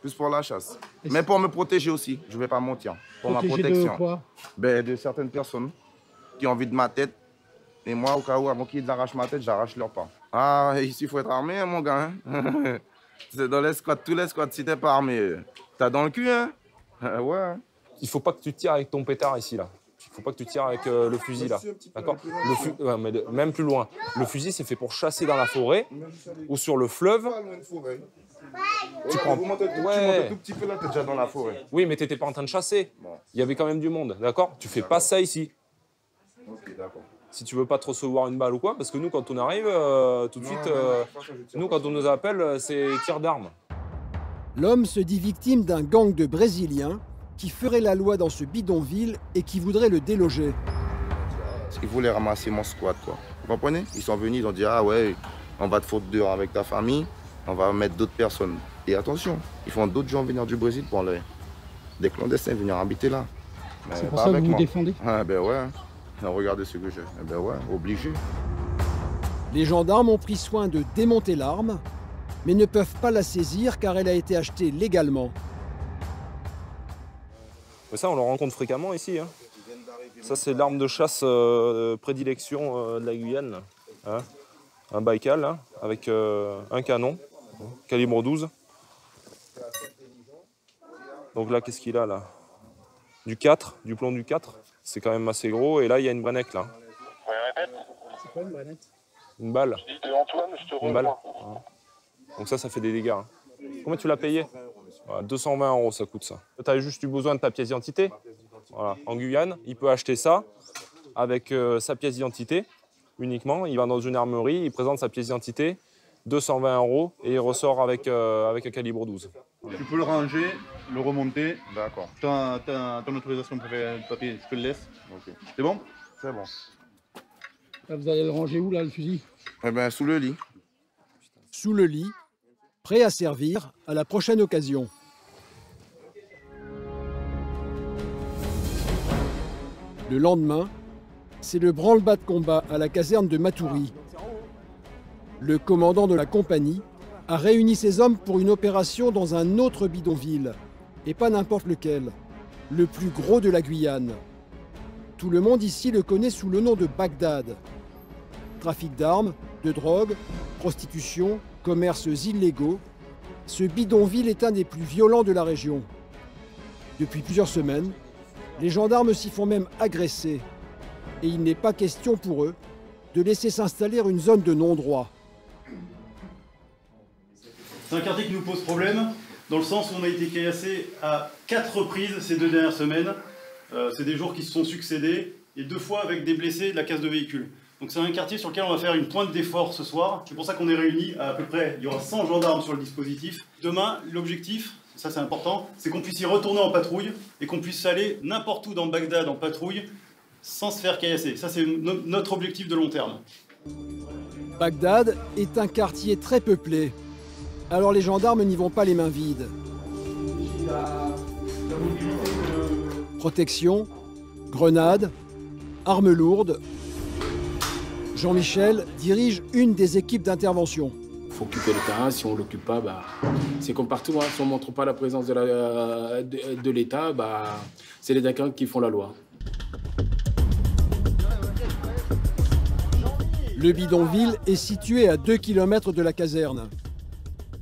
Plus pour la chasse. Mais pour me protéger aussi, je vais pas mentir. Pour ma protection. De quoi? Ben, de certaines personnes qui ont envie de ma tête. Et moi, au cas où, avant qu'ils arrachent ma tête, j'arrache leur pas. Ah, ici, il faut être armé, hein, mon gars. Hein? C'est dans les squats, tous les squats, si t'es pas armé, t'as dans le cul, hein? Ouais. Il faut pas que tu tires avec ton pétard ici, là. Il faut pas que tu tires avec le fusil, là. D'accord? Même plus loin. Le fusil, c'est fait pour chasser dans la forêt ou sur le fleuve. Tu prends... Tu montes un tout petit peu là, t'es déjà dans la forêt. Oui, mais t'étais pas en train de chasser. Il y avait quand même du monde, d'accord? Tu fais pas ça ici. Ok, d'accord. Si tu veux pas te recevoir une balle ou quoi, parce que nous, quand on arrive, tout de suite, nous, quand on nous appelle, c'est tir d'armes. L'homme se dit victime d'un gang de Brésiliens qui ferait la loi dans ce bidonville et qui voudrait le déloger. Ils voulaient ramasser mon squat, quoi. Vous comprenez? Ils sont venus, ils ont dit, ah ouais, on va te foutre dehors avec ta famille, on va mettre d'autres personnes. Et attention, ils font d'autres gens venir du Brésil pour des clandestins venir habiter là. C'est pour ça que vous vous défendez? Ah ben ouais, regardez ce que j'ai. Eh ben ouais, obligé. Les gendarmes ont pris soin de démonter l'arme, mais ne peuvent pas la saisir car elle a été achetée légalement. Mais ça, on le rencontre fréquemment ici. Hein. Ça, c'est l'arme de chasse de prédilection de la Guyane. Hein. Un Baïkal, hein, avec un canon, calibre 12. Donc là, qu'est-ce qu'il a là? Du 4, du plomb du 4. C'est quand même assez gros. Et là, il y a une brennette là. C'est quoi une brennette? Une balle. Une balle. Donc ça fait des dégâts. Hein. Combien tu l'as payé? 220 € ça coûte ça. Tu as juste eu besoin de ta pièce d'identité. Voilà. En Guyane, il peut acheter ça avec sa pièce d'identité uniquement. Il va dans une armerie, il présente sa pièce d'identité, 220 € et il ressort avec un calibre 12. Tu peux le ranger, le remonter. D'accord. Ton autorisation de papier, je te le laisse. Okay. C'est bon? C'est bon. Là, vous allez le ranger où, là, le fusil? Eh ben, sous le lit. Sous le lit, prêt à servir à la prochaine occasion. Le lendemain, c'est le branle-bas de combat à la caserne de Matoury. Le commandant de la compagnie a réuni ses hommes pour une opération dans un autre bidonville, et pas n'importe lequel, le plus gros de la Guyane. Tout le monde ici le connaît sous le nom de Bagdad. Trafic d'armes, de drogue, prostitution, commerces illégaux, ce bidonville est un des plus violents de la région. Depuis plusieurs semaines, les gendarmes s'y font même agresser. Et il n'est pas question pour eux de laisser s'installer une zone de non-droit. C'est un quartier qui nous pose problème, dans le sens où on a été caillassé à 4 reprises ces 2 dernières semaines. C'est des jours qui se sont succédés, et 2 fois avec des blessés et de la casse de véhicules. Donc c'est un quartier sur lequel on va faire une pointe d'effort ce soir. C'est pour ça qu'on est réunis à peu près, il y aura 100 gendarmes sur le dispositif. Demain, l'objectif, ça c'est important, c'est qu'on puisse y retourner en patrouille et qu'on puisse aller n'importe où dans Bagdad en patrouille sans se faire caillasser. Ça c'est notre objectif de long terme. Bagdad est un quartier très peuplé. Alors les gendarmes n'y vont pas les mains vides. Protection, grenades, armes lourdes. Jean-Michel dirige une des équipes d'intervention. Il faut occuper le terrain, si on ne l'occupe pas, c'est comme partout, hein. Si on ne montre pas la présence de l'État, c'est les délinquants qui font la loi. Le bidonville est situé à 2 km de la caserne.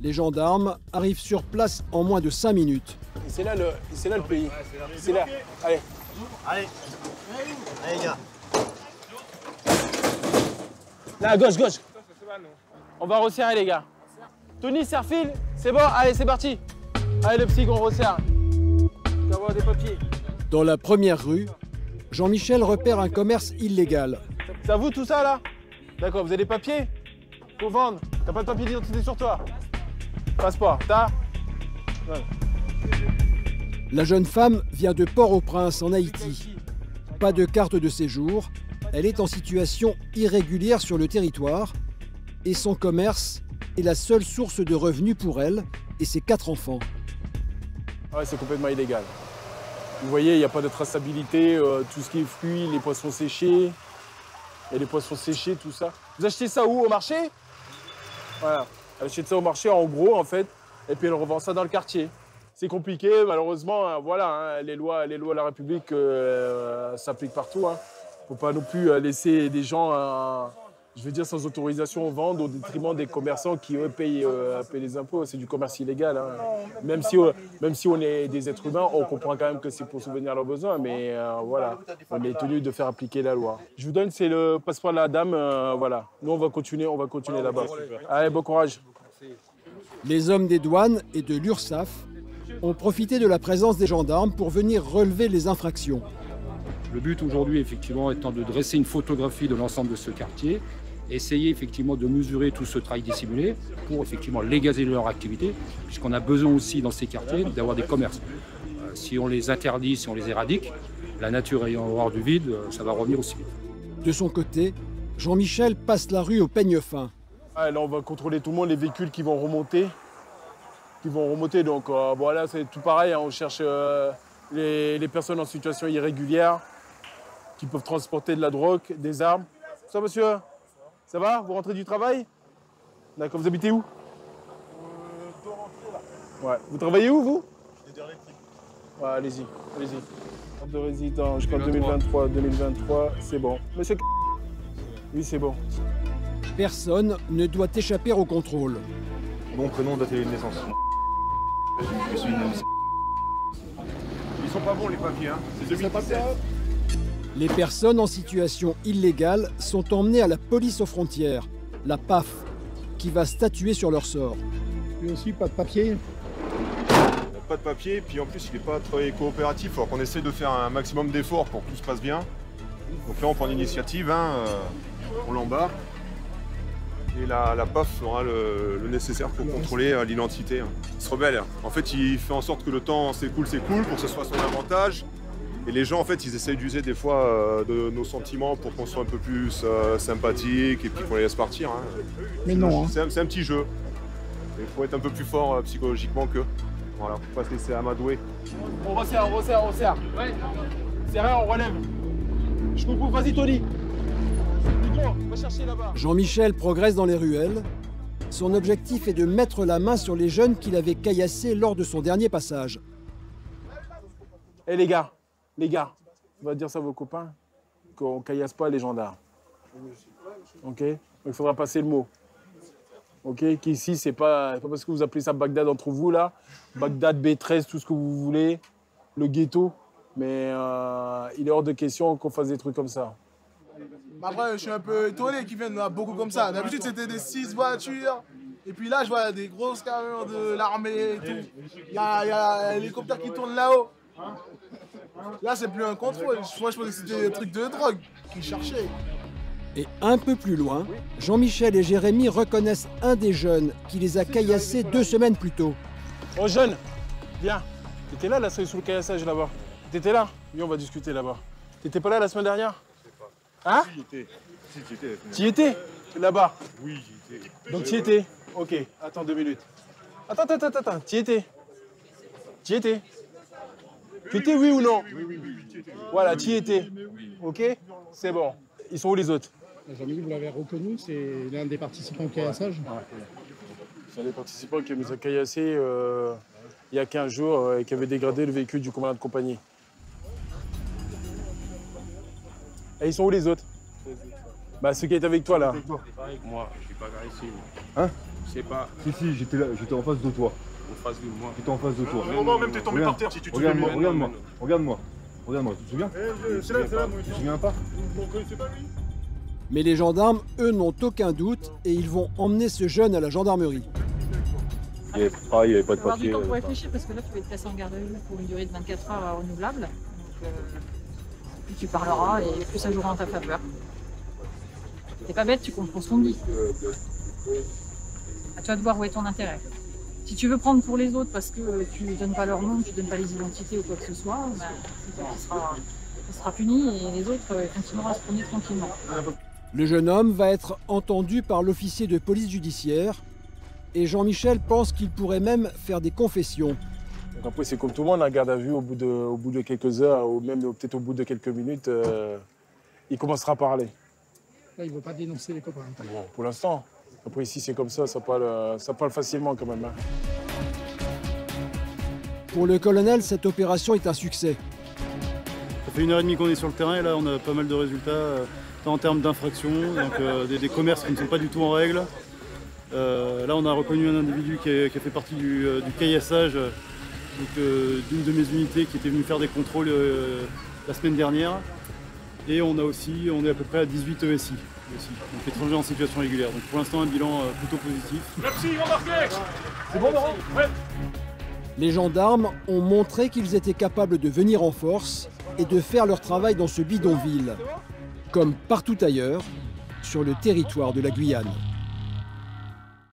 Les gendarmes arrivent sur place en moins de 5 minutes. C'est là le pays. C'est là. Allez. Allez, les gars. Là, à gauche. On va resserrer, les gars. Tony, serre-fil. C'est bon, allez, c'est parti. Allez, le psy, on resserre. Tu vas avoir des papiers. Dans la première rue, Jean-Michel repère un commerce illégal. C'est à vous tout ça, là? D'accord, vous avez des papiers? Faut vendre. T'as pas de papier d'identité sur toi? Passeport, t'as? Ouais. La jeune femme vient de Port-au-Prince, en Haïti. Pas de carte de séjour, elle est en situation irrégulière sur le territoire et son commerce est la seule source de revenus pour elle et ses 4 enfants. Ouais, c'est complètement illégal. Vous voyez, il n'y a pas de traçabilité, tout ce qui est fruits, les poissons séchés. Il y a des poissons séchés, tout ça. Vous achetez ça où? Au marché? Voilà. Elle achète ça au marché, en gros, en fait, et puis elle revend ça dans le quartier. C'est compliqué, malheureusement, hein, voilà, hein, les lois de la République s'appliquent partout. Hein. Faut pas non plus laisser des gens, je veux dire, sans autorisation vendre au détriment des commerçants qui, eux, payent les impôts. C'est du commerce illégal. Hein. Même si on est des êtres humains, on comprend quand même que c'est pour subvenir à leurs besoins, mais voilà, on est tenu de faire appliquer la loi. Je vous donne, c'est le passeport de la dame, voilà. Nous, on va continuer là-bas. Allez, bon courage. Les hommes des douanes et de l'URSSAF ont profité de la présence des gendarmes pour venir relever les infractions. Le but aujourd'hui, effectivement, étant de dresser une photographie de l'ensemble de ce quartier, essayer effectivement de mesurer tout ce travail dissimulé pour effectivement légaliser leur activité, puisqu'on a besoin aussi dans ces quartiers d'avoir des commerces. Si on les interdit, si on les éradique, la nature ayant horreur du vide, ça va revenir aussi vite. De son côté, Jean-Michel passe la rue au peigne fin. Ah, là, on va contrôler tout le monde, les véhicules qui vont remonter. Donc voilà, c'est tout pareil, hein, on cherche les personnes en situation irrégulière qui peuvent transporter de la drogue, des armes. Ça, monsieur? Ça va? Vous rentrez du travail? D'accord, vous habitez où? Ouais. Vous travaillez où, vous? Ouais, allez-y. Carte de résident, jusqu'en 2023, c'est bon. Monsieur, oui, c'est bon. Personne ne doit échapper au contrôle. Bon prénom, date de naissance. Je suis né. Ils sont pas bons les papiers, hein. C'est 2017. Les personnes en situation illégale sont emmenées à la police aux frontières, la PAF, qui va statuer sur leur sort. Lui aussi, pas de papier? Pas de papier, puis en plus il n'est pas très coopératif, alors qu'on essaie de faire un maximum d'efforts pour que tout se passe bien. Donc là on prend l'initiative, hein, on l'embarque. Et la PAF fera le nécessaire pour contrôler l'identité. Il se rebelle. En fait, il fait en sorte que le temps s'écoule pour que ce soit son avantage. Et les gens, en fait, ils essayent d'user des fois de nos sentiments pour qu'on soit un peu plus sympathique et puis qu'on les laisse partir. Hein. Mais non. Hein. C'est un petit jeu. Il faut être un peu plus fort psychologiquement qu'eux. Voilà, faut pas se laisser amadouer. On resserre. Ouais. Serré, on relève. Je comprends, vas-y Tony. Nico, va chercher là-bas. Jean-Michel progresse dans les ruelles. Son objectif est de mettre la main sur les jeunes qu'il avait caillassés lors de son dernier passage. Eh les gars, on va dire ça à vos copains, qu'on caillasse pas les gendarmes. Ok? Il faudra passer le mot. Ok? Qu'ici, c'est pas parce que vous appelez ça Bagdad entre vous là, Bagdad, B13, tout ce que vous voulez, le ghetto, mais il est hors de question qu'on fasse des trucs comme ça. Après, je suis un peu étonné qu'ils viennent beaucoup comme ça. D'habitude, c'était des 6 voitures. Et puis là, je vois des grosses camions de l'armée et tout. Il y a un hélicoptère qui tourne là-haut. Là, c'est plus un contrôle. Moi, je pensais que c'était des trucs de drogue qu'ils cherchaient. Et un peu plus loin, Jean-Michel et Jérémy reconnaissent un des jeunes qui les a caillassés 2 semaines plus tôt. Oh jeune, viens. T'étais là, sous le caillassage là-bas. T'étais là? Viens, on va discuter là-bas. T'étais pas là la semaine dernière? Hein? T'y étais? Là-bas? Oui, j'y étais. Donc t'y étais? Ok, attends 2 minutes. Attends, t'y étais? Tu étais, oui ou non? Oui, t'y étais. Voilà, t'y étais. Ok? C'est bon. Ils sont où les autres? Jean-Michel, vous l'avez reconnu, c'est l'un des participants au caillassage? C'est un des participants qui nous a caillassé il y a 15 jours et qui avait dégradé le véhicule du commandant de compagnie. Et ils sont où les autres? Bah ceux qui étaient avec toi là. Moi, je suis pas ici. Hein? Je sais pas. Si, j'étais là, j'étais en face de toi. En face de moi. J'étais en face de toi. Au moment même t'es tombé par terre si tu te souviens. Regarde-moi, tu te souviens? C'est là, Tu te souviens pas? Mais les gendarmes, eux, n'ont aucun doute et ils vont emmener ce jeune à la gendarmerie. Il n'y avait pas de avoir papier. du temps pour réfléchir parce que là tu vas être placé en garde à vue pour une durée de 24 heures renouvelable. Donc, puis tu parleras et plus ça jouera en ta faveur. T'es pas bête, tu comprends ce qu'on dit. À toi de voir où est ton intérêt. Si tu veux prendre pour les autres parce que tu donnes pas leur nom, tu donnes pas les identités ou quoi que ce soit, ben, c'est toi qui sera puni et les autres continueront à se promener tranquillement. Le jeune homme va être entendu par l'officier de police judiciaire et Jean-Michel pense qu'il pourrait même faire des confessions. Donc après c'est comme tout le monde, la garde à vue au bout de quelques heures ou même peut-être au bout de quelques minutes, il commencera à parler. Là, il ne veut pas dénoncer les copains. Bon, pour l'instant. Après ici c'est comme ça parle facilement quand même. Hein. Pour le colonel, cette opération est un succès. Ça fait 1h30 qu'on est sur le terrain et là on a pas mal de résultats en termes d'infractions, donc des commerces qui ne sont pas du tout en règle. Là on a reconnu un individu qui a fait partie du caillassage d'une de mes unités qui était venu faire des contrôles la semaine dernière. Et on est à peu près à 18 ESI aussi, donc étrangers en situation régulière. Donc pour l'instant un bilan plutôt positif. La psy, embarquez! C'est bon Laurent? Ouais. Les gendarmes ont montré qu'ils étaient capables de venir en force et de faire leur travail dans ce bidonville, comme partout ailleurs sur le territoire de la Guyane.